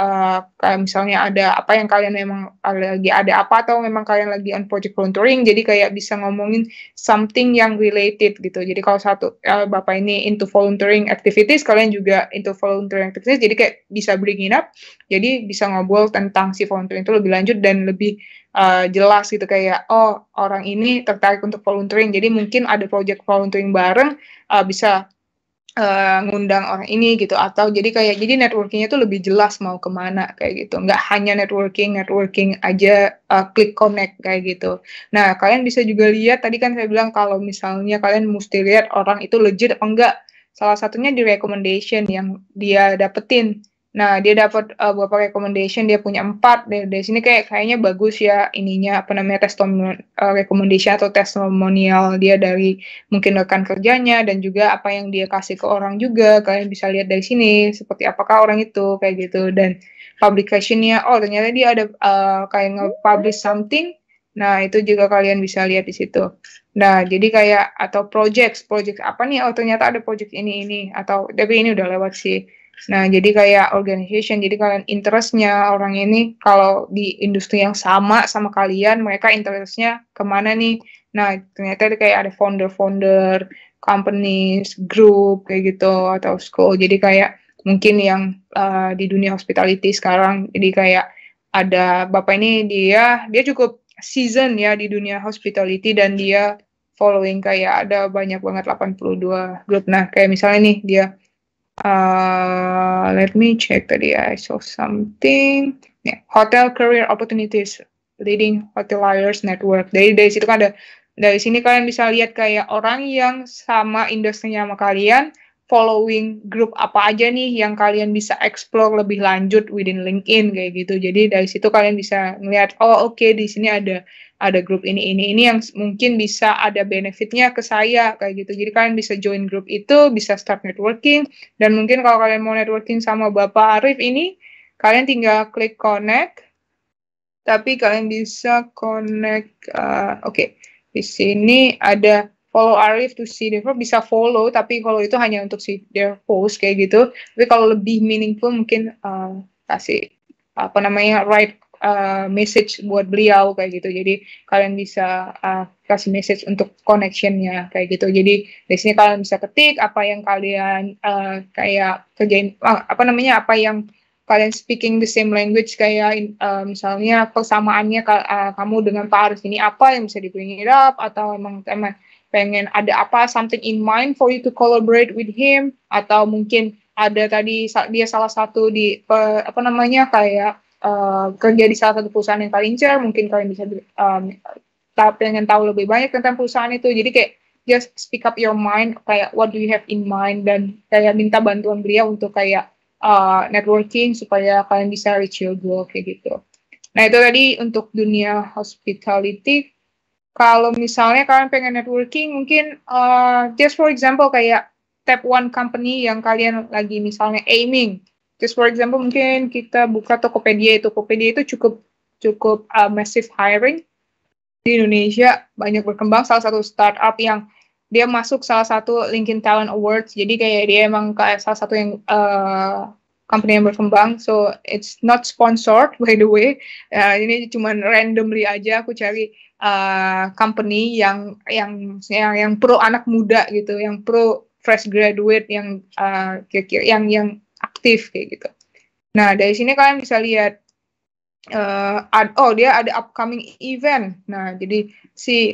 kayak misalnya ada apa yang kalian memang lagi ada apa atau memang kalian lagi on project volunteering, jadi kayak bisa ngomongin something yang related gitu. Jadi kalau Bapak ini into volunteering activities, kalian juga into volunteering activities, jadi kayak bisa bring it up, jadi bisa ngobrol tentang si volunteering itu lebih lanjut dan lebih jelas gitu, kayak oh orang ini tertarik untuk volunteering, jadi mungkin ada project volunteering bareng, bisa ngundang orang ini gitu, atau jadi networkingnya tuh lebih jelas mau kemana kayak gitu, nggak hanya networking aja klik connect kayak gitu. Nah, kalian bisa juga lihat tadi kan saya bilang kalau misalnya kalian mesti lihat orang itu legit apa enggak, salah satunya di recommendation yang dia dapetin. Nah, dia dapat beberapa recommendation, dia punya 4 dari sini kayaknya bagus ya ininya apa namanya recommendation atau testimonial dia dari mungkin rekan kerjanya dan juga apa yang dia kasih ke orang juga. Kalian bisa lihat dari sini seperti apakah orang itu kayak gitu dan publication-nya oh ternyata dia ada kayak nge-publish something. Nah, itu juga kalian bisa lihat di situ. Nah, jadi kayak atau project apa nih? Oh, ternyata ada project ini atau tapi ini udah lewat sih. Nah, jadi kayak organization, jadi kalian interestnya orang ini kalau di industri yang sama kalian, mereka interestnya kemana nih? Nah, ternyata kayak ada founder-founder, companies, group kayak gitu atau school. Jadi kayak mungkin yang di dunia hospitality sekarang, jadi kayak ada bapak ini dia cukup season ya di dunia hospitality dan dia following kayak ada banyak banget 82 grup. Nah, kayak misalnya nih dia let me check tadi I saw something. Yeah, hotel career opportunities leading hoteliers network. Dari situ kan ada dari sini kalian bisa lihat kayak orang yang sama industrinya sama kalian following grup apa aja nih yang kalian bisa explore lebih lanjut within LinkedIn kayak gitu. Jadi dari situ kalian bisa ngeliat oh oke, di sini ada grup ini yang mungkin bisa ada benefitnya ke saya kayak gitu. Jadi kalian bisa join grup itu, bisa start networking dan mungkin kalau kalian mau networking sama Bapak Arif ini, kalian tinggal klik connect. Tapi kalian bisa connect. Oke. Di sini ada follow Arif to see their post. Bisa follow, tapi kalau itu hanya untuk see their post kayak gitu. Tapi kalau lebih meaningful mungkin kasih apa namanya write message buat beliau kayak gitu. Jadi kalian bisa kasih message untuk connectionnya kayak gitu. Jadi di sini kalian bisa ketik apa yang kalian kayak kerjain apa namanya apa yang kalian speaking the same language kayak misalnya persamaannya kamu dengan Pak Aris ini apa yang bisa di bring it up atau emang pengen ada apa something in mind for you to collaborate with him atau mungkin ada tadi dia salah satu di apa namanya kayak kerja di salah satu perusahaan yang kalian share mungkin kalian bisa pengen tahu lebih banyak tentang perusahaan itu jadi kayak just speak up your mind kayak what do you have in mind dan kayak minta bantuan beliau untuk kayak networking supaya kalian bisa reach your goal kayak gitu. Nah itu tadi untuk dunia hospitality. Kalau misalnya kalian pengen networking, mungkin just for example kayak tap one company yang kalian lagi misalnya aiming. Just for example mungkin kita buka Tokopedia. Tokopedia itu cukup massive hiring di Indonesia banyak berkembang. Salah satu startup yang dia masuk salah satu LinkedIn Talent Awards. Jadi kayak dia emang kayak salah satu yang company yang berkembang. So it's not sponsored by the way. Ini cuma randomly aja aku cari company yang pro anak muda gitu, yang pro fresh graduate yang yang aktif kayak gitu. Nah dari sini kalian bisa lihat dia ada upcoming event. Nah, jadi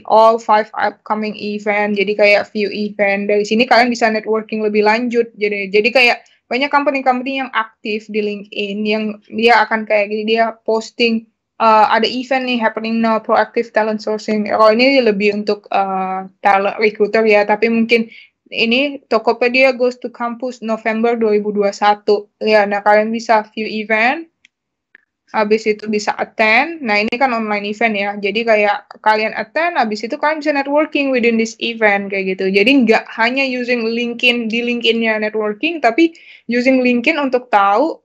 all 5 upcoming event. Jadi kayak view event. Dari sini kalian bisa networking lebih lanjut. Jadi kayak banyak company-company yang aktif di LinkedIn yang dia akan kayak gini dia posting ada event nih happening now proactive talent sourcing. Kalau ini lebih untuk talent recruiter ya, tapi mungkin ini Tokopedia goes to campus November 2021. Ya, nah kalian bisa view event. Habis itu bisa attend. Nah, ini kan online event ya. Jadi kayak kalian attend, habis itu kalian bisa networking within this event kayak gitu. Jadi nggak hanya using LinkedIn di LinkedIn-nya networking, tapi using LinkedIn untuk tahu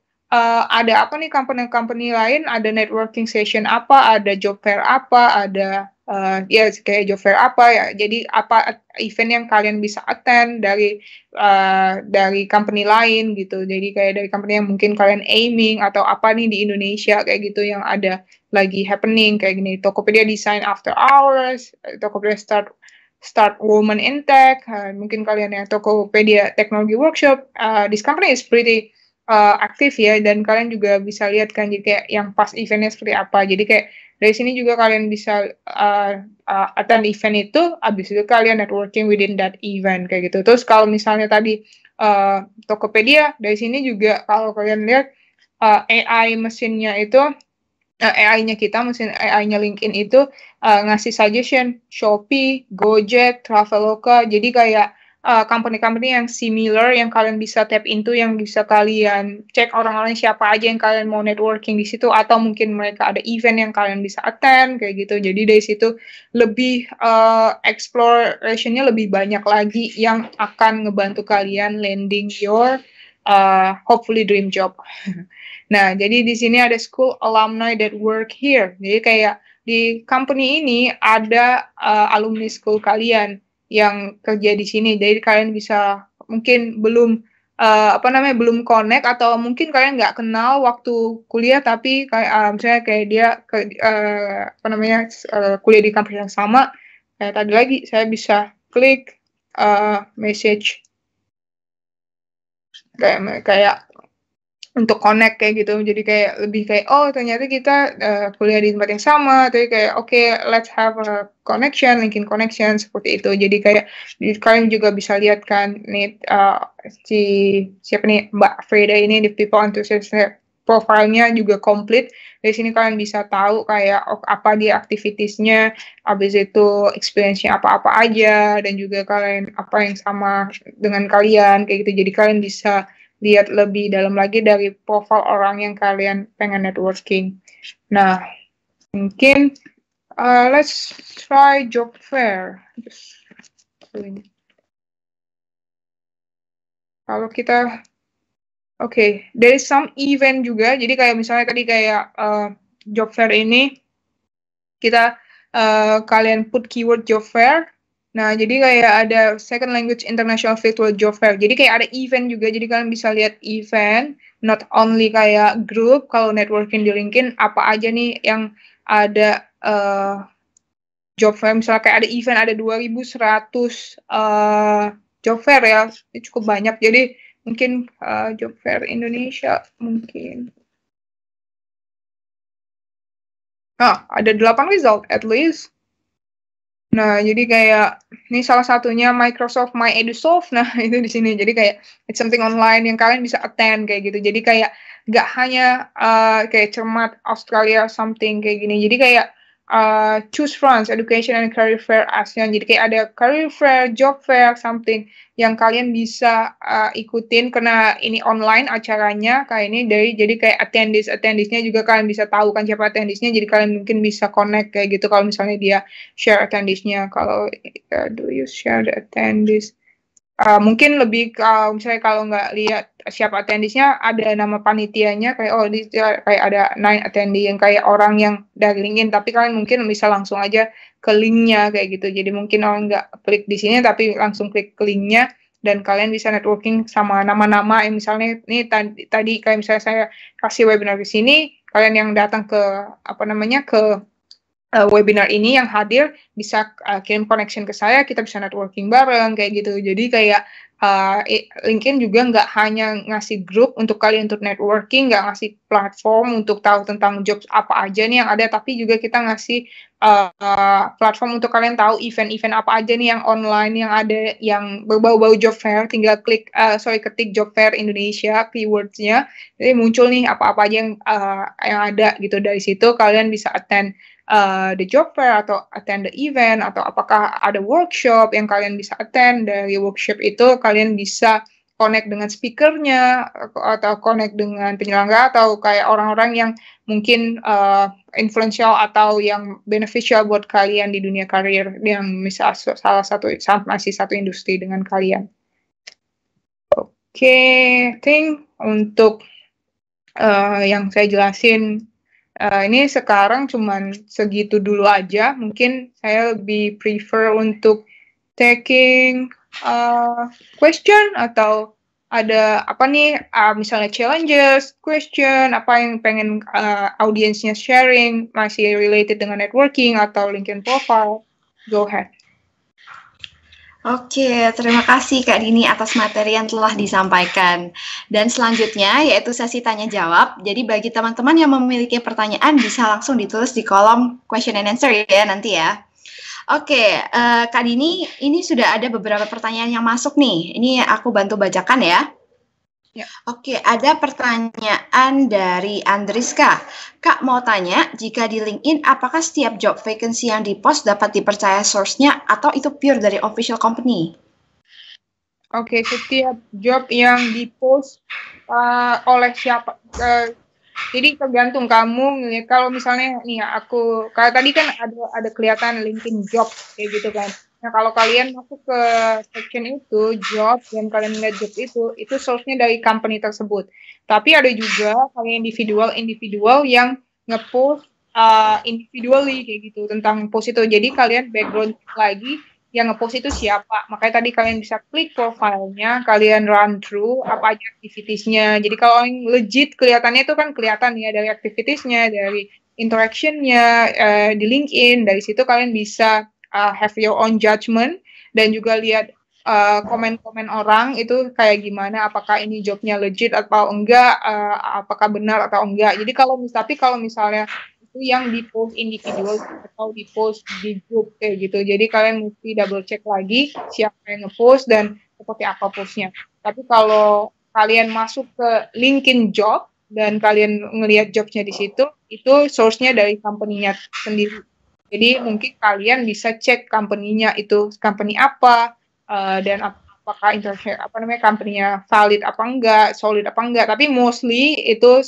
ada apa nih company-company lain, ada networking session apa, ada job fair apa, ada ya kayak job fair apa ya. Jadi apa event yang kalian bisa attend dari company lain gitu. Jadi kayak dari company yang mungkin kalian aiming atau apa nih di Indonesia kayak gitu yang ada lagi happening kayak gini. Tokopedia design after hours, Tokopedia start woman in tech, mungkin kalian yang Tokopedia technology workshop. This company is pretty aktif ya dan kalian juga bisa lihat kan jadi kayak yang pas eventnya seperti apa. Jadi kayak dari sini juga kalian bisa attend event itu, habis itu kalian networking within that event kayak gitu. Terus kalau misalnya tadi Tokopedia, dari sini juga kalau kalian lihat AI mesinnya itu, AI-nya kita, mesin AI-nya LinkedIn itu ngasih suggestion Shopee, Gojek, Traveloka. Jadi kayak company-company yang similar yang kalian bisa tap into, yang bisa kalian cek orang-orang siapa aja yang kalian mau networking di situ, atau mungkin mereka ada event yang kalian bisa attend kayak gitu. Jadi dari situ lebih exploration-nya lebih banyak lagi yang akan ngebantu kalian landing your hopefully dream job. Nah, jadi di sini ada school alumni that work here. Jadi kayak di company ini ada alumni school kalian yang kerja di sini. Jadi kalian bisa mungkin belum belum connect, atau mungkin kalian nggak kenal waktu kuliah, tapi kayak misalnya kayak dia kuliah di kampus yang sama. Kayak tadi lagi saya bisa klik message kayak untuk connect kayak gitu. Jadi kayak lebih kayak ternyata kita kuliah di tempat yang sama, tapi kayak let's have a connection, LinkedIn connection seperti itu. Jadi kayak kalian juga bisa lihat kan nih siapa nih Mbak Freda ini di People Enthusiast, profilnya juga komplit. Dari sini kalian bisa tahu kayak apa dia activitiesnya, habis itu experience-nya apa-apa aja, dan juga kalian apa yang sama dengan kalian kayak gitu. Jadi kalian bisa lihat lebih dalam lagi dari profil orang yang kalian pengen networking. Nah, mungkin let's try job fair. Kalau kita there is some event juga. Jadi kayak misalnya tadi kayak job fair ini kita kalian put keyword job fair. Nah, jadi kayak ada Second Language International Virtual Job Fair. Jadi kayak ada event juga. Jadi kalian bisa lihat event, not only kayak group. Kalau networking di LinkedIn, apa aja nih yang ada job fair. Misalnya kayak ada event, ada 2.100 job fair ya. Ini cukup banyak. Jadi mungkin job fair Indonesia mungkin. Ada 8 result at least. Nah, jadi kayak ini salah satunya Microsoft My EduSoft. Nah, itu di sini. Jadi kayak it's something online yang kalian bisa attend kayak gitu. Jadi kayak nggak hanya kayak cermat Australia something kayak gini. Jadi kayak Choose France Education and Career Fair ASEAN. Jadi kayak ada career fair, job fair, something yang kalian bisa ikutin karena ini online acaranya kayak ini. Jadi kayak attendees-nya juga kalian bisa tahu kan siapa attendees-nya. Jadi kalian mungkin bisa connect kayak gitu kalau misalnya dia share attendees-nya. Kalau do you share the attendees? Mungkin lebih misalnya kalau nggak lihat siapa attendees-nya, ada nama panitianya kayak kayak ada 9 attendee yang kayak orang yang dari LinkedIn, tapi kalian mungkin bisa langsung aja ke link-nya kayak gitu. Jadi mungkin orang nggak klik di sini tapi langsung klik ke link-nya, dan kalian bisa networking sama nama-nama yang misalnya ini tadi kayak misalnya saya kasih webinar di sini, kalian yang datang ke ke webinar ini yang hadir bisa kirim connection ke saya, kita bisa networking bareng kayak gitu. Jadi kayak LinkedIn juga nggak hanya ngasih grup untuk kalian untuk networking, nggak ngasih platform untuk tahu tentang jobs apa aja nih yang ada, tapi juga kita ngasih platform untuk kalian tahu event-event apa aja nih yang online yang ada yang berbau-bau job fair. Tinggal ketik job fair Indonesia keywords-nya, jadi muncul nih apa-apa aja yang ada gitu. Dari situ kalian bisa attend the job fair atau attend the event, atau apakah ada workshop yang kalian bisa attend. Dari workshop itu kalian bisa connect dengan speakernya atau connect dengan penyelenggara atau kayak orang-orang yang mungkin influential atau yang beneficial buat kalian di dunia karir yang misal masih satu industri dengan kalian. I think untuk yang saya jelasin ini sekarang cuman segitu dulu aja. Mungkin saya lebih prefer untuk taking question, atau ada apa nih misalnya challenges, question, apa yang pengen audiensnya sharing, masih related dengan networking atau LinkedIn profile. Go ahead. Oke, terima kasih Kak Dini atas materi yang telah disampaikan. Dan selanjutnya yaitu sesi tanya jawab. Jadi bagi teman-teman yang memiliki pertanyaan bisa langsung ditulis di kolom question and answer ya nanti ya. Oke, Kak Dini, ini sudah ada beberapa pertanyaan yang masuk nih. Ini aku bantu bacakan ya. Ya. Oke, ada pertanyaan dari Andriska. Kak mau tanya, jika di LinkedIn, apakah setiap job vacancy yang di-post dapat dipercaya source-nya atau itu pure dari official company? Oke, setiap job yang di-post oleh siapa, jadi tergantung kamu ngeliat. Kalau misalnya nih ya, kalau tadi kan ada kelihatan LinkedIn job kayak gitu kan. Nah, kalau kalian masuk ke section itu job dan kalian ngeliat job itu source-nya dari company tersebut. Tapi ada juga kalian individual yang nge-post individually kayak gitu tentang post itu. Jadi kalian background lagi yang nge-post itu siapa. Makanya tadi kalian bisa klik profilnya, kalian run through apa aja activitiesnya. Jadi kalau yang legit kelihatannya itu kan kelihatan ya dari activitiesnya, dari interactionnya di LinkedIn. Dari situ kalian bisa have your own judgment dan juga lihat komen-komen orang itu kayak gimana, apakah ini jobnya legit atau enggak, apakah benar atau enggak. Jadi kalau misalnya itu yang di post individual atau di post di grup kayak gitu. Jadi kalian mesti double check lagi siapa yang ngepost dan seperti apa postnya. Tapi kalau kalian masuk ke LinkedIn job dan kalian ngelihat jobnya di situ, itu source-nya dari company-nya sendiri. Jadi mungkin kalian bisa cek company-nya itu company apa dan apakah company-nya valid apa enggak, solid apa enggak. Tapi mostly itu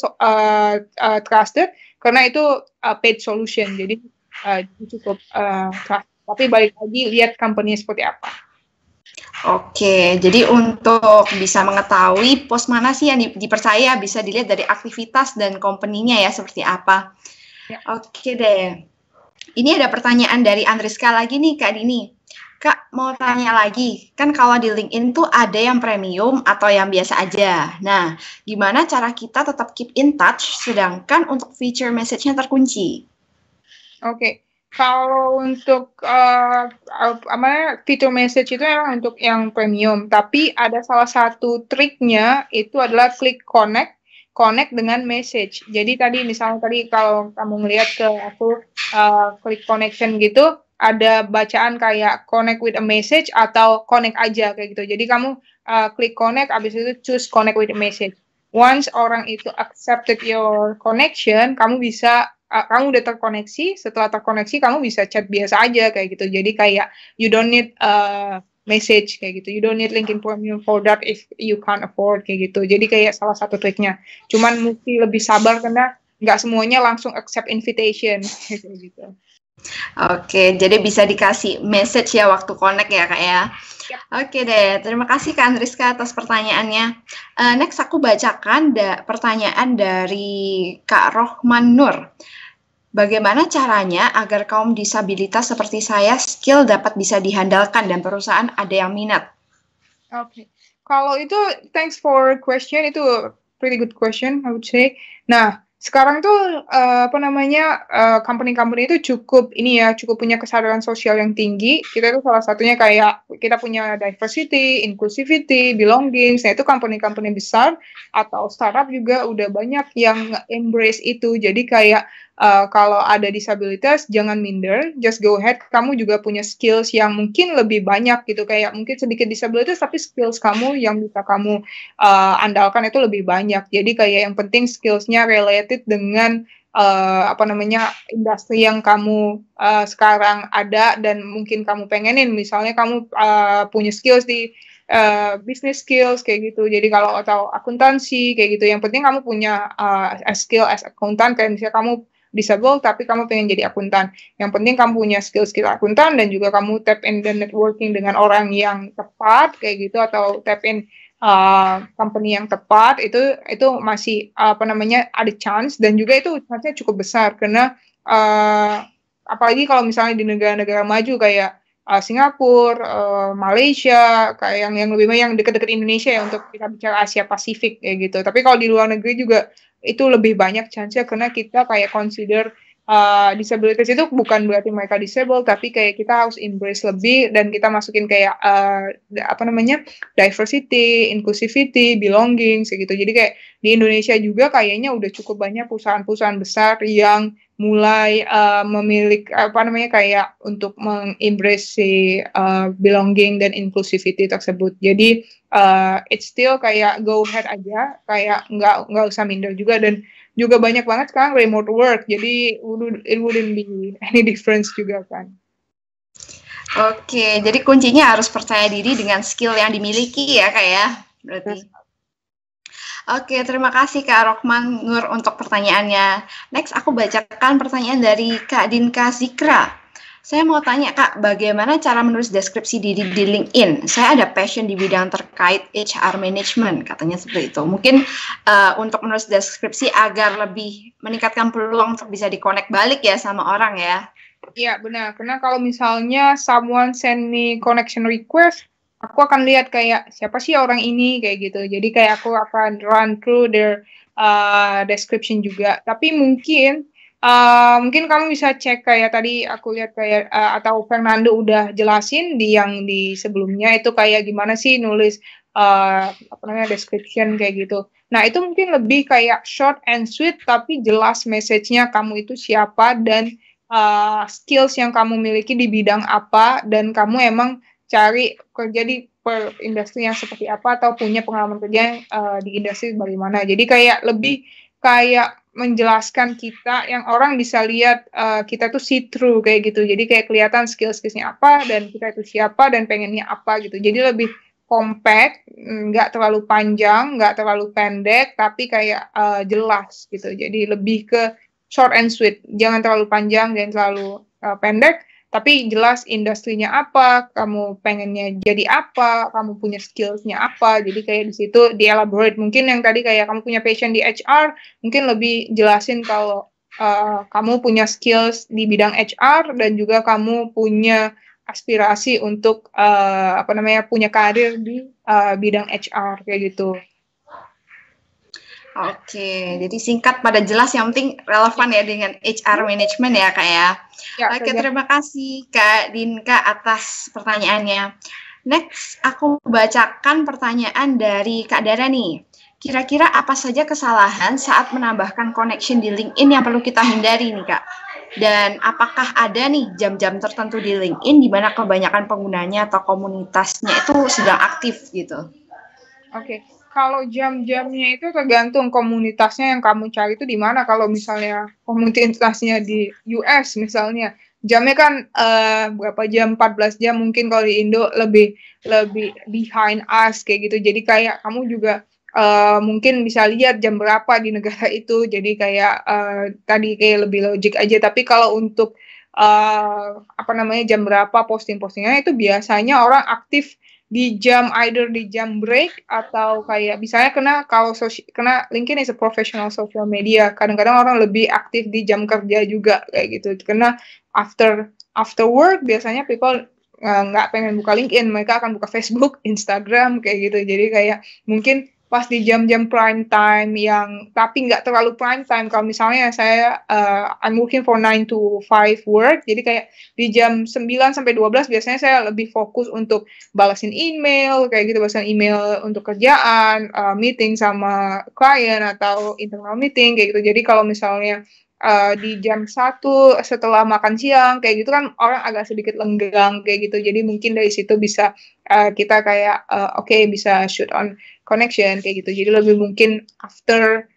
trusted karena itu paid solution, jadi cukup trust. Tapi balik lagi lihat company-nya seperti apa. Oke, jadi untuk bisa mengetahui post mana sih yang dipercaya bisa dilihat dari aktivitas dan company-nya ya seperti apa. Ya. Oke deh. Ini ada pertanyaan dari Andriska lagi nih Kak Dini. Kak, mau tanya lagi, kan kalau di LinkedIn tuh ada yang premium atau yang biasa aja. Nah, gimana cara kita tetap keep in touch sedangkan untuk feature message-nya terkunci? Oke. Kalau untuk fitur message itu memang untuk yang premium, tapi ada salah satu triknya itu adalah klik connect dengan message. Jadi misalnya kalau kamu ngelihat ke aku klik connection gitu, ada bacaan kayak connect with a message atau connect aja kayak gitu. Jadi kamu klik connect, abis itu choose connect with a message. Once orang itu accepted your connection, kamu kamu udah terkoneksi, setelah terkoneksi kamu bisa chat biasa aja kayak gitu. Jadi kayak you don't need message kayak gitu. You don't need LinkedIn Premium for that if you can't afford kayak gitu. Jadi kayak salah satu triknya. Cuman mesti lebih sabar karena nggak semuanya langsung accept invitation kayak gitu. Oke, jadi bisa dikasih message ya waktu connect ya Kak ya. Yep. Oke deh, terima kasih Kak Andriska atas pertanyaannya. Next aku bacakan pertanyaan dari Kak Rohman Nur. Bagaimana caranya agar kaum disabilitas seperti saya skill dapat bisa dihandalkan dan perusahaan ada yang minat? Oke, kalau itu thanks for question, itu pretty good question I would say. Nah, sekarang tuh company-company itu cukup punya kesadaran sosial yang tinggi. Kita itu salah satunya kayak kita punya diversity, inclusivity, belonging. Nah, itu company-company besar atau startup juga udah banyak yang embrace itu. Jadi kayak kalau ada disabilitas jangan minder, just go ahead. Kamu juga punya skills yang mungkin lebih banyak gitu, kayak mungkin sedikit disabilitas tapi skills kamu yang bisa kamu andalkan itu lebih banyak. Jadi kayak yang penting skillsnya related dengan industri yang kamu sekarang ada dan mungkin kamu pengenin. Misalnya kamu punya skills di business skills kayak gitu. Jadi kalau atau akuntansi kayak gitu, yang penting kamu punya skill as akuntan. Kayak misalnya kamu disable tapi kamu pengen jadi akuntan. Yang penting kamu punya skill akuntan dan juga kamu tap in dan networking dengan orang yang tepat kayak gitu, atau tap in company yang tepat, itu masih ada chance, dan juga itu chance-nya cukup besar karena apalagi kalau misalnya di negara-negara maju kayak Singapura, Malaysia, kayak yang lebih banyak yang dekat-dekat Indonesia ya untuk kita bicara Asia Pasifik kayak gitu. Tapi kalau di luar negeri juga itu lebih banyak chance-nya karena kita kayak consider disabilitas itu bukan berarti mereka disable, tapi kayak kita harus embrace lebih dan kita masukin kayak diversity, inclusivity, belonging segitu. Jadi kayak di Indonesia juga kayaknya udah cukup banyak perusahaan-perusahaan besar yang mulai memiliki kayak untuk mengembrace belonging dan inclusivity tersebut. Jadi it's still kayak go ahead aja, kayak nggak usah minder juga. Dan juga banyak banget sekarang remote work, jadi it wouldn't be any difference juga kan. Oke, jadi kuncinya harus percaya diri dengan skill yang dimiliki ya Kak ya, berarti. Oke, terima kasih Kak Rokman Nur untuk pertanyaannya. Next, aku bacakan pertanyaan dari Kak Dinka Zikra. Saya mau tanya Kak, bagaimana cara menulis deskripsi diri di LinkedIn? Saya ada passion di bidang terkait HR management, katanya seperti itu. Mungkin untuk menulis deskripsi agar lebih meningkatkan peluang untuk bisa di-connect balik ya sama orang ya. Iya, benar. Karena kalau misalnya someone send me connection request, aku akan lihat kayak siapa sih orang ini kayak gitu. Jadi kayak aku akan run through their description juga. Tapi mungkin kamu bisa cek kayak tadi aku lihat kayak atau Fernando udah jelasin di sebelumnya itu kayak gimana sih nulis apa namanya description kayak gitu. Nah, itu mungkin lebih kayak short and sweet tapi jelas message-nya kamu itu siapa dan skills yang kamu miliki di bidang apa dan kamu emang cari kerja di per industri yang seperti apa atau punya pengalaman kerja di industri bagaimana. Jadi kayak lebih kayak menjelaskan kita yang orang bisa lihat kita tuh see through kayak gitu. Jadi kayak kelihatan skill-skillsnya apa dan kita itu siapa dan pengennya apa gitu. Jadi lebih compact, nggak terlalu panjang, nggak terlalu pendek, tapi kayak jelas gitu. Jadi lebih ke short and sweet, jangan terlalu panjang, jangan terlalu pendek, tapi jelas industrinya apa, kamu pengennya jadi apa, kamu punya skillsnya apa, jadi kayak di situ di-elaborate. Mungkin yang tadi kayak kamu punya passion di HR, mungkin lebih jelasin kalau kamu punya skills di bidang HR dan juga kamu punya aspirasi untuk punya karir di bidang HR kayak gitu. Oke, jadi singkat pada jelas yang penting relevan ya dengan HR management ya Kak ya. Oke, terima kasih Kak Dinka atas pertanyaannya. Next, aku bacakan pertanyaan dari Kak Dara nih. Kira-kira apa saja kesalahan saat menambahkan connection di LinkedIn yang perlu kita hindari nih Kak? Dan apakah ada nih jam-jam tertentu di LinkedIn di mana kebanyakan penggunanya atau komunitasnya itu sedang aktif gitu? Oke. Kalau jam-jamnya itu tergantung komunitasnya yang kamu cari itu di mana. Kalau misalnya komunitasnya di US misalnya, jamnya kan berapa jam, 14 jam mungkin kalau di Indo lebih behind us kayak gitu. Jadi kayak kamu juga mungkin bisa lihat jam berapa di negara itu. Jadi kayak tadi kayak lebih logik aja. Tapi kalau untuk jam berapa posting-postingnya itu biasanya orang aktif di jam either di jam break atau kayak misalnya kena LinkedIn is a professional social media, kadang-kadang orang lebih aktif di jam kerja juga kayak gitu karena after work biasanya people nggak pengen buka LinkedIn, mereka akan buka Facebook, Instagram kayak gitu. Jadi kayak mungkin pas di jam-jam prime time yang tapi nggak terlalu prime time. Kalau misalnya saya I'm working for 9 to 5 work, jadi kayak di jam 9 sampai 12 biasanya saya lebih fokus untuk balasin email kayak gitu, balasin email untuk kerjaan, meeting sama klien atau internal meeting kayak gitu. Jadi kalau misalnya di jam 1 setelah makan siang kayak gitu kan orang agak sedikit lenggang kayak gitu. Jadi mungkin dari situ bisa kita kayak bisa shoot on connection kayak gitu. Jadi lebih mungkin after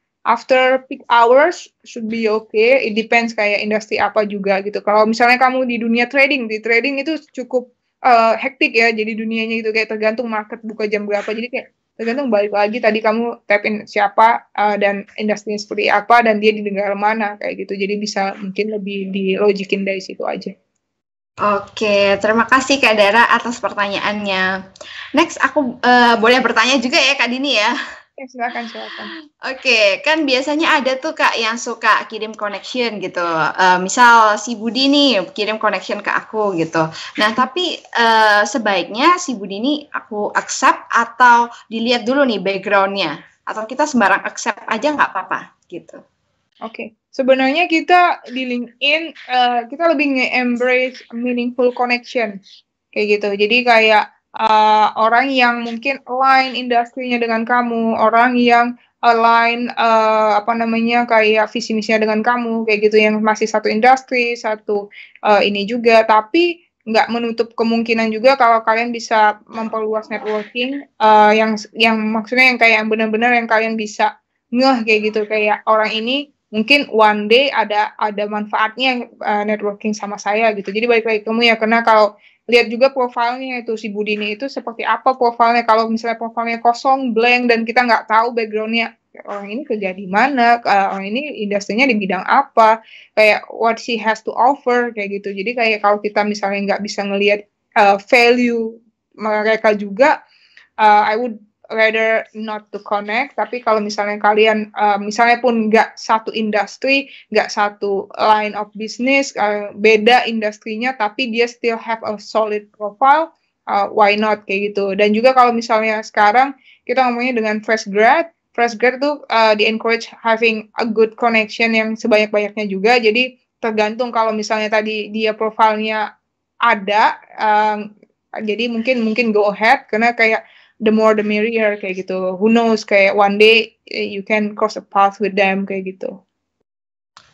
peak hours should be okay. It depends kayak industri apa juga gitu. Kalau misalnya kamu di dunia trading, di trading itu cukup hektik ya. Jadi dunianya itu kayak tergantung market buka jam berapa. Jadi kayak tergantung balik lagi tadi kamu tap in siapa dan industrinya seperti apa dan dia di negara mana kayak gitu. Jadi bisa mungkin lebih dilogikin dari situ aja. Oke, terima kasih Kak Dara atas pertanyaannya. Next, aku boleh bertanya juga ya Kak Dini ya? Ya, silakan. Oke, kan biasanya ada tuh Kak yang suka kirim connection gitu. Misal si Budi nih kirim connection ke aku gitu. Nah, tapi sebaiknya si Budi ini aku accept atau dilihat dulu nih background-nya. Atau kita sembarang accept aja nggak apa-apa gitu. Oke. Sebenarnya kita di LinkedIn kita lebih nge-embrace meaningful connection kayak gitu. Jadi kayak orang yang mungkin align industrinya dengan kamu, orang yang align kayak visi misinya dengan kamu kayak gitu, yang masih satu industri, satu ini juga, tapi nggak menutup kemungkinan juga kalau kalian bisa memperluas networking yang maksudnya yang kayak yang benar-benar yang kalian bisa ngeh kayak gitu, kayak orang ini mungkin one day ada manfaatnya networking sama saya gitu. Jadi balik lagi kamu ya, karena kalau lihat juga profilnya itu si Budini itu seperti apa profilnya. Kalau misalnya profilnya kosong, blank, dan kita nggak tahu backgroundnya orang ini kerja di mana, orang ini industrinya di bidang apa, kayak what she has to offer kayak gitu. Jadi kayak kalau kita misalnya nggak bisa ngelihat value mereka juga, I would rather not to connect. Tapi kalau misalnya kalian misalnya pun nggak satu industri, nggak satu line of business, beda industrinya, tapi dia still have a solid profile, why not kayak gitu. Dan juga kalau misalnya sekarang kita ngomongnya dengan fresh grad tuh di encourage having a good connection yang sebanyak-banyaknya juga. Jadi tergantung kalau misalnya tadi dia profilnya ada, jadi mungkin go ahead karena kayak the more the merrier kayak gitu. Who knows, kayak one day you can cross a path with them kayak gitu.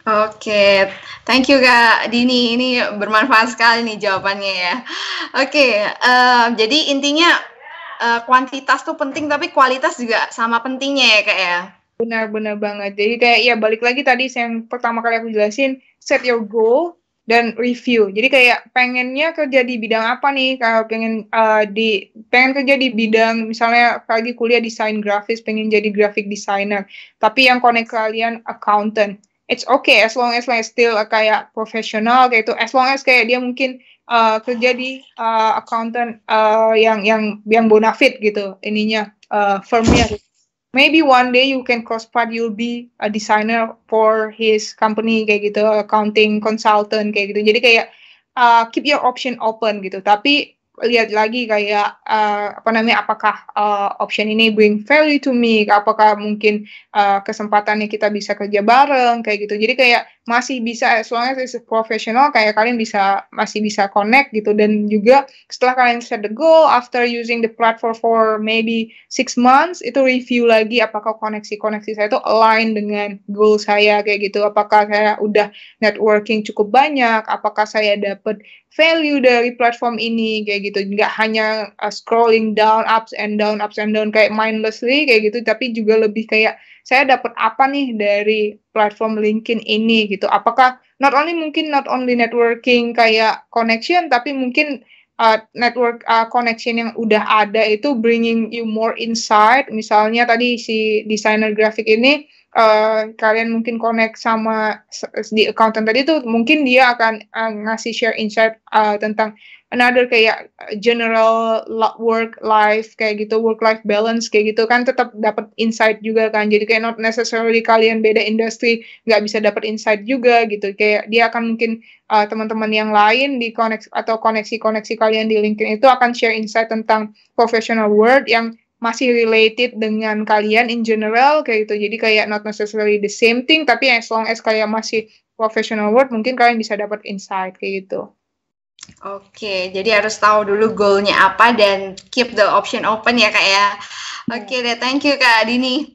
Oke, thank you Kak Dini. Ini bermanfaat sekali nih jawabannya ya. Oke, jadi intinya kuantitas tuh penting tapi kualitas juga sama pentingnya ya Kak ya. Benar banget. Jadi kayak ya balik lagi tadi yang pertama kali aku jelasin, set your goal dan review. Jadi kayak pengennya kerja di bidang apa nih? Kalau pengen kerja di bidang misalnya lagi kuliah desain grafis, pengen jadi graphic designer. Tapi yang connect kalian accountant. It's okay as long as still kayak profesional kayak itu. As long as kayak dia mungkin kerja di accountant yang bonafit gitu ininya firmnya. Maybe one day you can cross path, you'll be a designer for his company kayak gitu, accounting consultant kayak gitu. Jadi kayak keep your option open gitu. Tapi lihat lagi kayak apakah option ini bring value to me, apakah mungkin kesempatannya kita bisa kerja bareng kayak gitu. Jadi kayak masih bisa, as long as it's professional, kayak kalian masih bisa connect gitu. Dan juga setelah kalian set the goal, after using the platform for maybe 6 months, itu review lagi apakah koneksi-koneksi saya itu align dengan goal saya kayak gitu. Apakah saya udah networking cukup banyak, apakah saya dapat value dari platform ini kayak gitu. Nggak hanya scrolling down, ups and down kayak mindlessly kayak gitu, tapi juga lebih kayak saya dapat apa nih dari platform LinkedIn ini gitu. Apakah not only networking kayak connection, tapi mungkin network connection yang udah ada itu bringing you more insight. Misalnya tadi si desainer grafik ini kalian mungkin connect sama di accountant tadi tuh, mungkin dia akan ngasih share insight tentang another kayak general work life kayak gitu, work life balance kayak gitu kan, tetap dapat insight juga kan. Jadi kayak not necessarily kalian beda industri nggak bisa dapat insight juga gitu. Kayak dia akan mungkin teman-teman yang lain di koneksi-koneksi kalian di LinkedIn itu akan share insight tentang professional world yang masih related dengan kalian in general kayak gitu. Jadi kayak not necessarily the same thing, tapi as long as kayak masih professional world, mungkin kalian bisa dapat insight kayak gitu. Oke, jadi harus tahu dulu goalnya apa dan keep the option open ya Kak ya. Oke deh, thank you Kak Dini.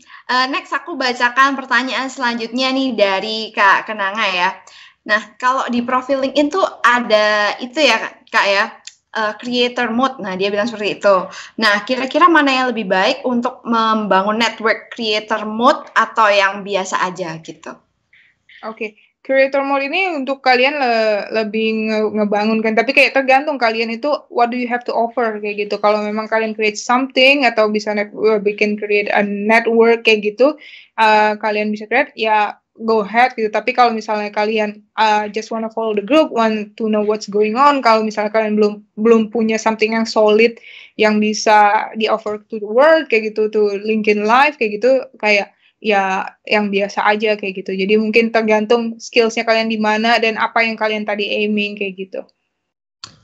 Next aku bacakan pertanyaan selanjutnya nih dari Kak Kenanga ya. Nah, kalau di profil LinkedIn tuh ada itu ya Kak ya, creator mode. Nah, dia bilang seperti itu. Nah, kira-kira mana yang lebih baik untuk membangun network creator mode atau yang biasa aja gitu? Oke. Creator mode ini untuk kalian lebih ngebangunkan, tapi kayak tergantung kalian itu what do you have to offer kayak gitu. Kalau memang kalian create something atau bisa bikin create a network kayak gitu, kalian bisa create ya go ahead gitu. Tapi kalau misalnya kalian just wanna follow the group, want to know what's going on, kalau misalnya kalian belum punya something yang solid yang bisa di offer to the world kayak gitu, to LinkedIn Live kayak gitu, kayak ya yang biasa aja kayak gitu. Jadi mungkin tergantung skillsnya kalian di mana dan apa yang kalian tadi aiming kayak gitu.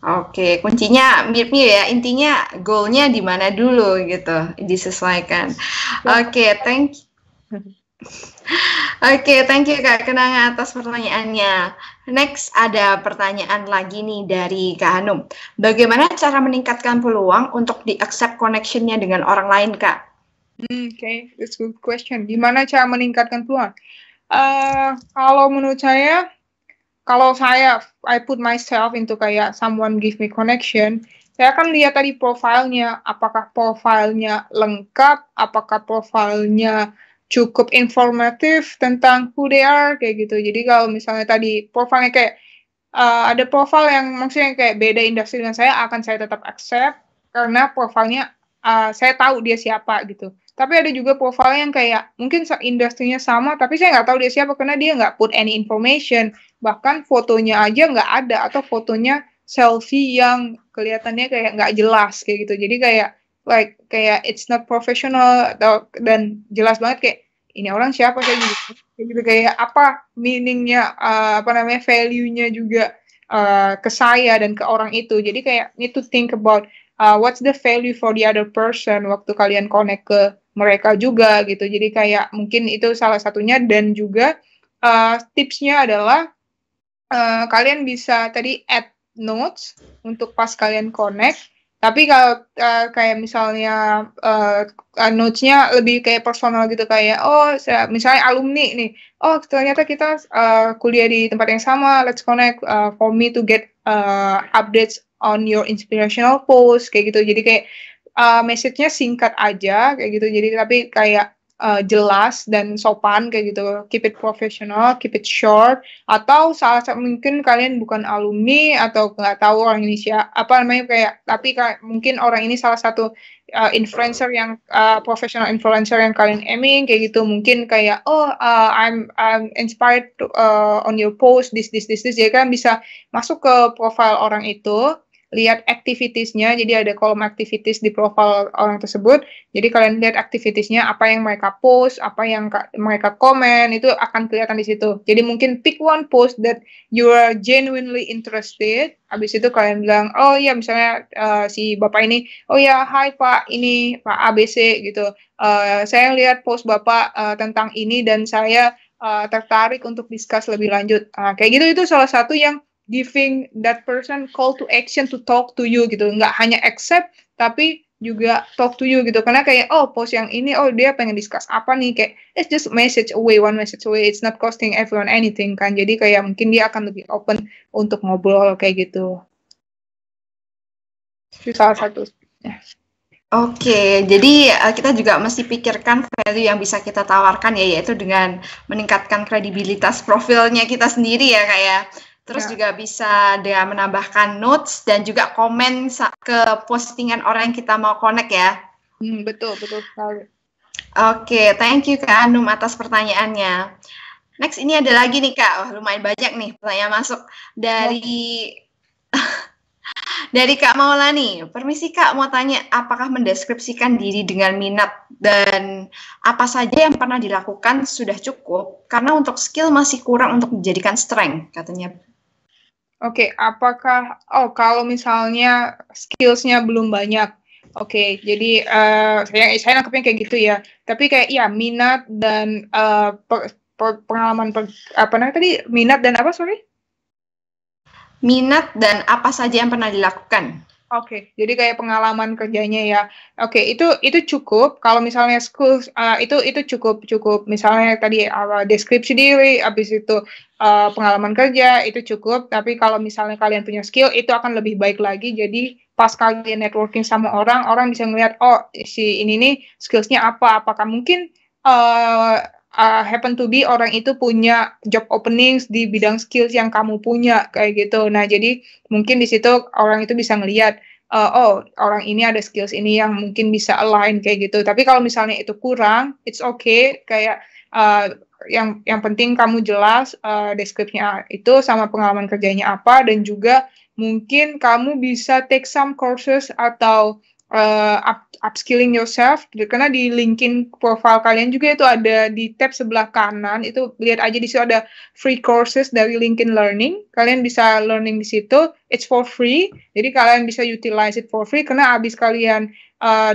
Oke, kuncinya mirip-mirip ya. Intinya goalnya di mana dulu gitu, disesuaikan. Oke, thank you. Oke, thank you Kak Kenanga atas pertanyaannya. Next ada pertanyaan lagi nih dari Kak Hanum. Bagaimana cara meningkatkan peluang untuk di-accept connection-nya dengan orang lain Kak? Okay, that's a good question. Gimana cara meningkatkan peluang? Kalau menurut saya, I put myself into kayak someone give me connection, saya akan lihat tadi profilnya, apakah profilnya lengkap, apakah profilnya cukup informatif tentang who they are, kayak gitu. Jadi kalau misalnya tadi profilnya kayak ada profil yang maksudnya kayak beda industri dengan saya akan saya tetap accept karena profilnya saya tahu dia siapa gitu. Tapi ada juga profil yang kayak mungkin industrinya sama, tapi saya nggak tahu dia siapa karena dia nggak put any information. Bahkan fotonya aja nggak ada atau fotonya selfie yang kelihatannya kayak nggak jelas kayak gitu. Jadi kayak it's not professional dan jelas banget kayak ini orang siapa kayak gitu. Kayak gitu kayak apa meaningnya apa namanya value-nya juga ke saya dan ke orang itu. Jadi kayak need to think about what's the value for the other person waktu kalian connect ke mereka juga gitu. Jadi kayak mungkin itu salah satunya dan juga tipsnya adalah kalian bisa tadi add notes untuk pas kalian connect. Tapi kalau kayak misalnya notes-nya lebih kayak personal gitu kayak misalnya alumni nih, ternyata kita kuliah di tempat yang sama, let's connect for me to get updates on your inspirational post kayak gitu. Jadi kayak message-nya singkat aja kayak gitu. Jadi tapi kayak jelas dan sopan kayak gitu. Keep it professional, keep it short. Atau mungkin kalian bukan alumni atau nggak tahu orang ini siapa apa namanya tapi mungkin orang ini salah satu influencer yang professional influencer yang kalian aiming kayak gitu. Mungkin kayak I'm inspired on your post this. Jadi kalian bisa masuk ke profile orang itu, lihat activities-nya, jadi ada kolom activities di profile orang tersebut, jadi kalian lihat activities-nya, apa yang mereka post, apa yang mereka komen, itu akan kelihatan di situ. Jadi mungkin pick one post that you are genuinely interested, habis itu kalian bilang, oh iya misalnya si bapak ini, oh ya hai pak, ini pak ABC gitu, saya lihat post bapak tentang ini dan saya tertarik untuk discuss lebih lanjut. Kayak gitu, itu salah satu yang giving that person call to action to talk to you gitu, nggak hanya accept tapi juga talk to you gitu, karena kayak post yang ini dia pengen discuss apa nih, kayak it's just one message away, it's not costing everyone anything kan, jadi kayak mungkin dia akan lebih open untuk ngobrol kayak gitu. Itu salah satu. Oke, jadi kita juga mesti pikirkan value yang bisa kita tawarkan ya, yaitu dengan meningkatkan kredibilitas profilnya kita sendiri ya Kak ya. Terus juga bisa dengan menambahkan notes dan juga komen ke postingan orang yang kita mau connect ya. Betul sekali. Oke, thank you Kak Anum atas pertanyaannya. Next, ini ada lagi nih Kak, lumayan banyak nih pertanyaan masuk dari Kak Maulani. Permisi Kak, mau tanya, apakah mendeskripsikan diri dengan minat dan apa saja yang pernah dilakukan sudah cukup? Karena untuk skill masih kurang untuk dijadikan strength, katanya. Oke, apakah kalau misalnya skills-nya belum banyak, jadi saya nangkepnya kayak gitu ya. Tapi kayak minat dan pengalaman apa namanya tadi, minat dan apa sorry? Minat dan apa saja yang pernah dilakukan. Oke, jadi kayak pengalaman kerjanya ya. Oke, itu cukup. Kalau misalnya school itu cukup. Misalnya tadi deskripsi diri, habis itu pengalaman kerja itu cukup. Tapi kalau misalnya kalian punya skill, itu akan lebih baik lagi. Jadi pas kalian networking sama orang bisa ngelihat si ini nih skillsnya apa. Apakah mungkin happen to be orang itu punya job openings di bidang skills yang kamu punya kayak gitu. Nah, jadi mungkin di situ orang itu bisa ngelihat orang ini ada skills ini yang mungkin bisa align kayak gitu. Tapi kalau misalnya itu kurang, it's okay. Kayak yang penting kamu jelas deskripsinya itu sama pengalaman kerjanya apa, dan juga mungkin kamu bisa take some courses atau upskilling yourself, karena di LinkedIn profile kalian juga itu ada di tab sebelah kanan, itu lihat aja di situ ada free courses dari LinkedIn Learning, kalian bisa learning di situ, it's for free, jadi kalian bisa utilize it for free, karena abis kalian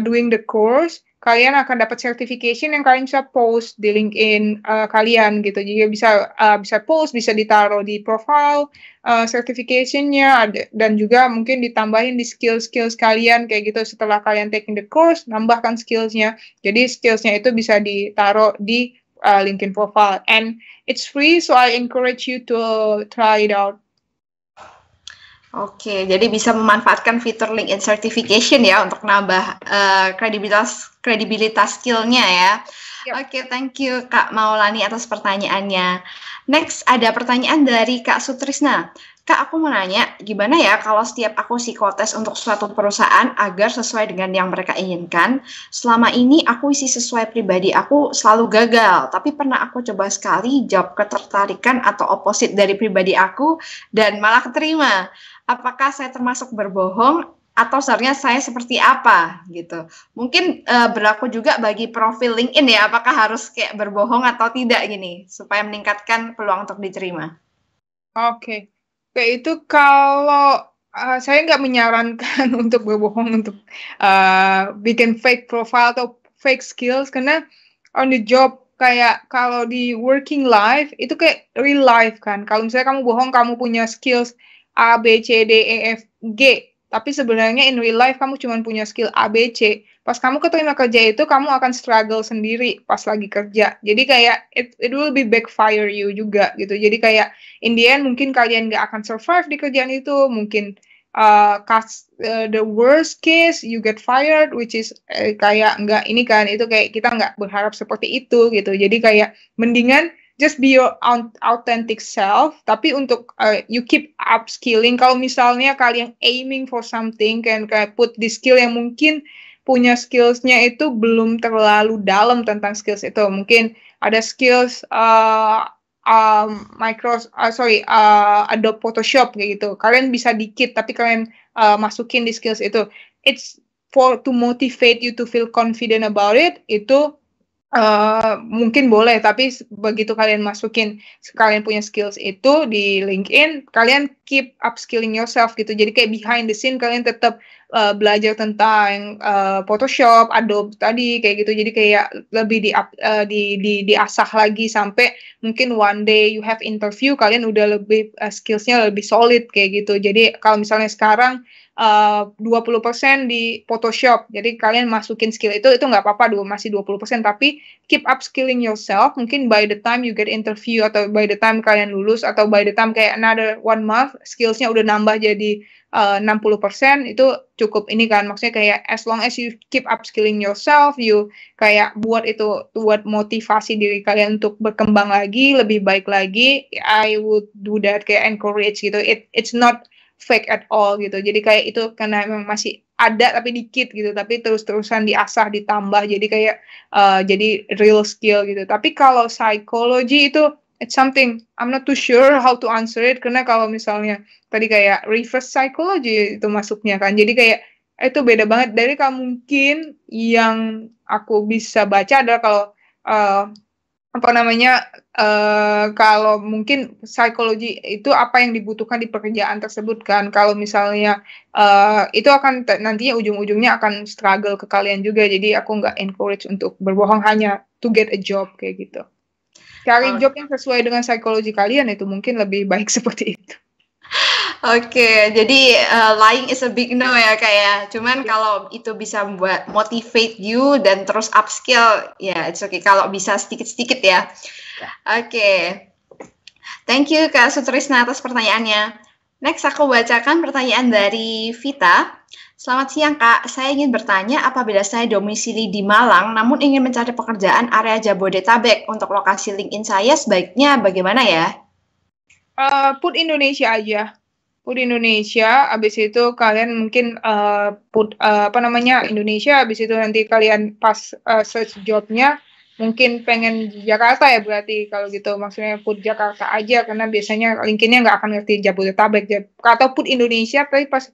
doing the course, kalian akan dapat certification yang kalian bisa post di LinkedIn kalian gitu. Jadi bisa post, bisa ditaruh di profile certification-nya, dan juga mungkin ditambahin di skills kalian kayak gitu. Setelah kalian taking the course, nambahkan skills-nya. Jadi skills-nya itu bisa ditaruh di LinkedIn profile, and it's free, so I encourage you to try it out. Oke, jadi bisa memanfaatkan fitur LinkedIn Certification ya untuk nambah kredibilitas skill-nya ya. Yep. Oke, thank you Kak Maulani atas pertanyaannya. Next, ada pertanyaan dari Kak Sutrisna. Kak, aku mau nanya, gimana ya kalau setiap aku psikotes untuk suatu perusahaan agar sesuai dengan yang mereka inginkan? Selama ini aku isi sesuai pribadi aku selalu gagal, tapi pernah aku coba sekali jawab ketertarikan atau opposite dari pribadi aku dan malah keterima. Apakah saya termasuk berbohong atau sebenarnya saya seperti apa gitu? Mungkin berlaku juga bagi profil LinkedIn ya, apakah harus kayak berbohong atau tidak gini supaya meningkatkan peluang untuk diterima? Oke, kayak itu kalau saya nggak menyarankan untuk berbohong untuk bikin fake profile atau fake skills karena on the job kayak kalau di working life itu kayak real life kan. Kalau misalnya kamu bohong kamu punya skills A B C D E F G, tapi sebenarnya in real life kamu cuma punya skill A B C. Pas kamu keterima kerja itu kamu akan struggle sendiri pas lagi kerja. Jadi kayak it will be backfire you juga gitu. Jadi kayak in the end mungkin kalian nggak akan survive di kerjaan itu, mungkin the worst case you get fired, which is kayak nggak ini kan, itu kayak kita nggak berharap seperti itu gitu. Jadi kayak mendingan just be your authentic self, tapi untuk you keep upskilling. Kalau misalnya kalian aiming for something, kan kayak put di skill yang mungkin punya skillsnya itu belum terlalu dalam tentang skills itu. Mungkin ada skills Adobe Photoshop kayak gitu. Kalian bisa dikit, tapi kalian masukin di skills itu. It's for to motivate you to feel confident about it. Itu mungkin boleh, tapi begitu kalian masukin, kalian punya skills itu di LinkedIn, kalian keep upskilling yourself gitu. Jadi kayak behind the scene kalian tetap belajar tentang Photoshop, Adobe tadi kayak gitu. Jadi kayak lebih diasah lagi sampai mungkin one day you have interview, kalian udah lebih skillsnya lebih solid kayak gitu. Jadi kalau misalnya sekarang 20% di Photoshop. Jadi kalian masukin skill itu nggak apa-apa, masih 20%, tapi keep upskilling yourself. Mungkin by the time you get interview atau by the time kalian lulus atau by the time kayak another 1 month, skillsnya udah nambah jadi 60%, itu cukup ini kan. Maksudnya kayak as long as you keep upskilling yourself, you kayak buat motivasi diri kalian untuk berkembang lagi, lebih baik lagi, I would do that, kayak encourage gitu. It's not fake at all gitu. Jadi kayak itu karena memang masih ada tapi dikit gitu, tapi terus-terusan diasah ditambah jadi kayak jadi real skill gitu. Tapi kalau psychology itu it's something I'm not too sure how to answer it, karena kalau misalnya tadi kayak reverse psychology itu masuknya kan. Jadi kayak itu beda banget dari kalau mungkin yang aku bisa baca adalah kalau kalau mungkin psikologi itu apa yang dibutuhkan di pekerjaan tersebut kan. Kalau misalnya itu akan nantinya ujung-ujungnya akan struggle ke kalian juga. Jadi aku nggak encourage untuk berbohong hanya to get a job kayak gitu. Cari job yang sesuai dengan psikologi kalian, itu mungkin lebih baik seperti itu. Oke, jadi lying is a big no ya kayak. Cuman kalau itu bisa membuat motivate you dan terus upskill, ya it's okay. Kalau bisa sedikit-sedikit ya. Oke. Thank you Kak Sutrisna atas pertanyaannya. Next aku bacakan pertanyaan dari Vita. Selamat siang Kak, saya ingin bertanya apabila saya domisili di Malang namun ingin mencari pekerjaan area Jabodetabek, untuk lokasi LinkedIn saya sebaiknya bagaimana ya? Put Indonesia aja. Put Indonesia, abis itu kalian mungkin Indonesia, abis itu nanti kalian pas search jobnya mungkin pengen Jakarta ya, berarti kalau gitu maksudnya put Jakarta aja, karena biasanya LinkedIn-nya nggak akan ngerti Jabodetabek, atau put Indonesia tapi pas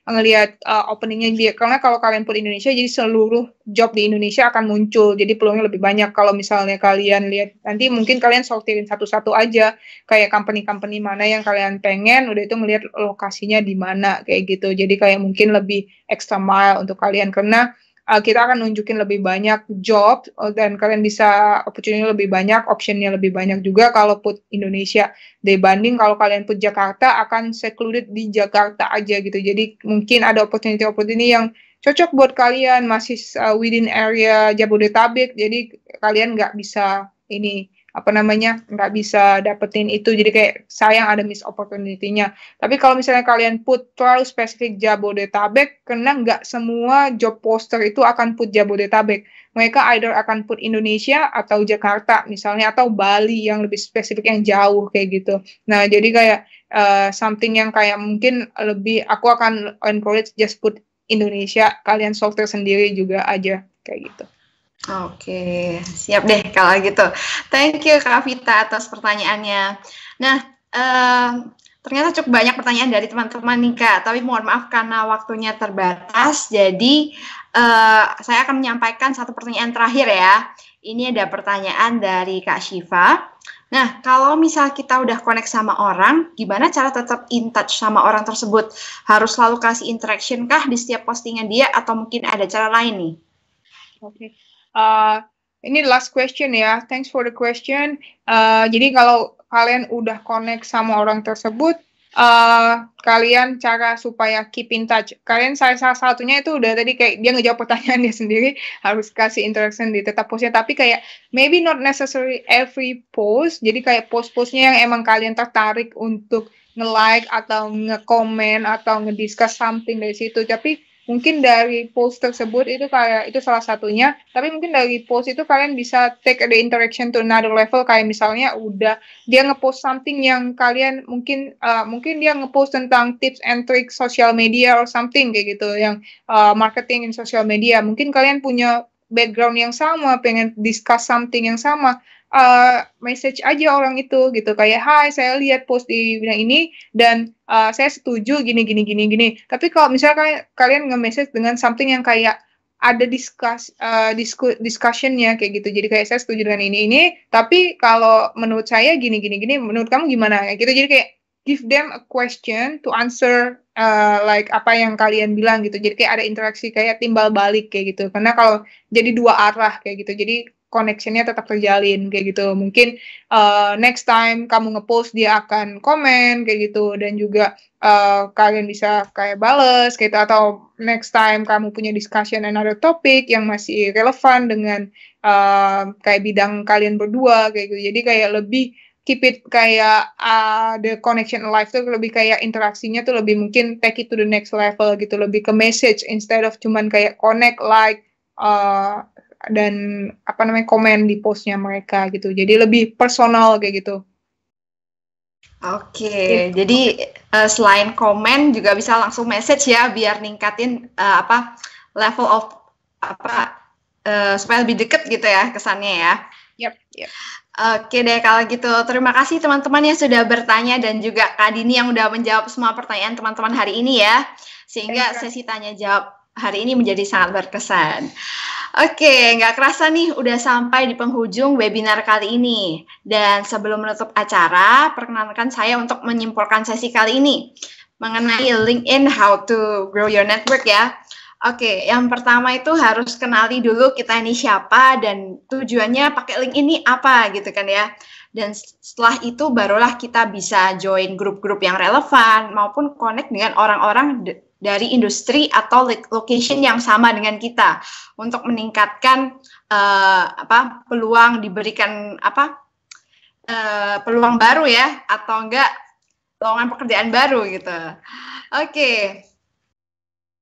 ngelihat openingnya dia, karena kalau kalian put Indonesia jadi seluruh job di Indonesia akan muncul, jadi peluangnya lebih banyak. Kalau misalnya kalian lihat nanti mungkin kalian sortirin satu-satu aja, kayak company-company mana yang kalian pengen, udah itu ngelihat lokasinya di mana kayak gitu. Jadi kayak mungkin lebih extra mile untuk kalian, karena kita akan nunjukin lebih banyak job dan kalian bisa opportunity lebih banyak, optionnya lebih banyak juga kalau put Indonesia dibanding kalau kalian put Jakarta akan secluded di Jakarta aja gitu. Jadi mungkin ada opportunity yang cocok buat kalian masih within area Jabodetabek, jadi kalian nggak bisa ini apa namanya nggak bisa dapetin itu, jadi kayak sayang ada miss opportunity-nya. Tapi kalau misalnya kalian put terlalu spesifik Jabodetabek, karena nggak semua job poster itu akan put Jabodetabek. Mereka either akan put Indonesia atau Jakarta misalnya, atau Bali yang lebih spesifik, yang jauh kayak gitu. Nah, jadi kayak something yang kayak mungkin lebih, aku akan encourage just put Indonesia, kalian filter sendiri juga aja kayak gitu. Oke, siap deh kalau gitu. Thank you Kak Vita atas pertanyaannya. Nah, ternyata cukup banyak pertanyaan dari teman-teman nih Kak, tapi mohon maaf karena waktunya terbatas, jadi saya akan menyampaikan satu pertanyaan terakhir ya. Ini ada pertanyaan dari Kak Syifa. Nah, kalau misal kita udah connect sama orang, gimana cara tetap in touch sama orang tersebut? Harus selalu kasih interaction kah di setiap postingan dia, atau mungkin ada cara lain nih? Oke. Ini last question ya. Thanks for the question. Jadi kalau kalian udah connect sama orang tersebut, kalian cara supaya keep in touch. Kalian salah satunya itu udah tadi kayak dia ngejawab pertanyaan dia sendiri, harus kasih interaction di tetap postnya. Tapi kayak maybe not necessary every post. Jadi kayak post-postnya yang emang kalian tertarik untuk nge-like atau nge-comment atau nge-discuss something dari situ. Tapi mungkin dari post tersebut itu kayak itu salah satunya, tapi mungkin dari post itu kalian bisa take the interaction to another level, kayak misalnya udah dia ngepost something yang kalian mungkin dia ngepost tentang tips and tricks social media or something kayak gitu, yang marketing in social media, mungkin kalian punya background yang sama, pengen discuss something yang sama, message aja orang itu gitu, kayak hai saya lihat post di bidang ini dan saya setuju gini. Tapi kalau misalnya kalian nge-message dengan something yang kayak ada discussionnya kayak gitu, jadi kayak saya setuju dengan ini, tapi kalau menurut saya gini, menurut kamu gimana kayak gitu, jadi kayak give them a question to answer like apa yang kalian bilang gitu, jadi kayak ada interaksi kayak timbal balik kayak gitu, karena kalau jadi dua arah kayak gitu, jadi connection-nya tetap terjalin kayak gitu. Mungkin next time kamu ngepost dia akan komen kayak gitu, dan juga kalian bisa kayak bales gitu, atau next time kamu punya discussion another topic yang masih relevan dengan kayak bidang kalian berdua kayak gitu. Jadi kayak lebih keep it kayak the connection alive tuh lebih kayak interaksinya tuh lebih mungkin take it to the next level gitu, lebih ke message instead of cuman kayak connect, like dan apa namanya komen di postnya mereka gitu, jadi lebih personal kayak gitu. Oke, jadi selain komen juga bisa langsung message ya, biar ningkatin level of supaya lebih deket gitu ya kesannya ya. Yep. Oke deh kalau gitu, terima kasih teman-teman yang sudah bertanya dan juga Kak Dini yang udah menjawab semua pertanyaan teman-teman hari ini ya, sehingga sesi tanya jawab hari ini menjadi sangat berkesan. Oke, nggak kerasa nih udah sampai di penghujung webinar kali ini. Dan sebelum menutup acara, perkenalkan saya untuk menyimpulkan sesi kali ini mengenai LinkedIn How to Grow Your Network ya. Oke, yang pertama itu harus kenali dulu kita ini siapa dan tujuannya pakai link ini apa gitu kan ya. Dan setelah itu barulah kita bisa join grup-grup yang relevan maupun connect dengan orang-orang dari industri atau location yang sama dengan kita untuk meningkatkan peluang diberikan peluang baru ya, atau enggak lowongan pekerjaan baru gitu. Oke.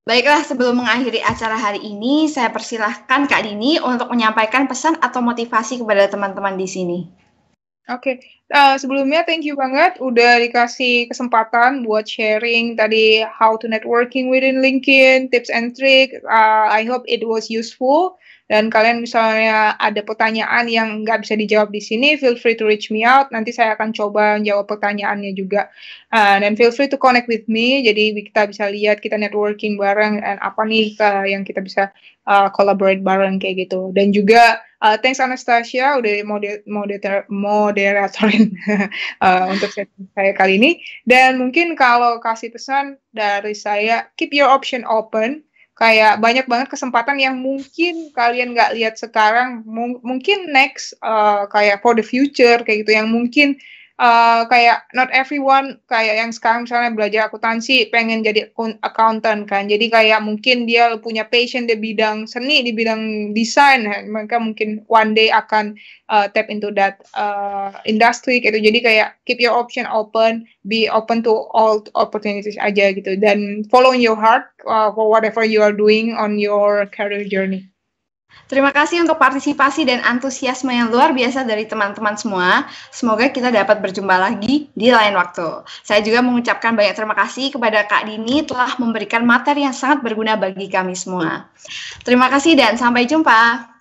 Baiklah, sebelum mengakhiri acara hari ini, saya persilahkan Kak Dini untuk menyampaikan pesan atau motivasi kepada teman-teman di sini. Oke, sebelumnya thank you banget udah dikasih kesempatan buat sharing tadi how to networking within LinkedIn, tips and trick. I hope it was useful. Dan kalian misalnya ada pertanyaan yang nggak bisa dijawab di sini, feel free to reach me out. Nanti saya akan coba jawab pertanyaannya juga. Dan feel free to connect with me. Jadi kita bisa lihat kita networking bareng dan apa nih yang kita bisa collaborate bareng kayak gitu. Dan juga thanks Anastasia udah moderatorin untuk saya kali ini. Dan mungkin kalau kasih pesan dari saya, keep your option open. Kayak banyak banget kesempatan yang mungkin kalian nggak lihat sekarang, mungkin next kayak for the future kayak gitu, yang mungkin kayak not everyone kayak yang sekarang misalnya belajar akuntansi pengen jadi accountant kan. Jadi kayak mungkin dia punya passion di bidang seni, di bidang desain, mereka mungkin one day akan tap into that industry gitu. Jadi kayak keep your option open, be open to all opportunities aja gitu, dan follow your heart for whatever you are doing on your career journey. Terima kasih untuk partisipasi dan antusiasme yang luar biasa dari teman-teman semua. Semoga kita dapat berjumpa lagi di lain waktu. Saya juga mengucapkan banyak terima kasih kepada Kak Dini telah memberikan materi yang sangat berguna bagi kami semua. Terima kasih dan sampai jumpa.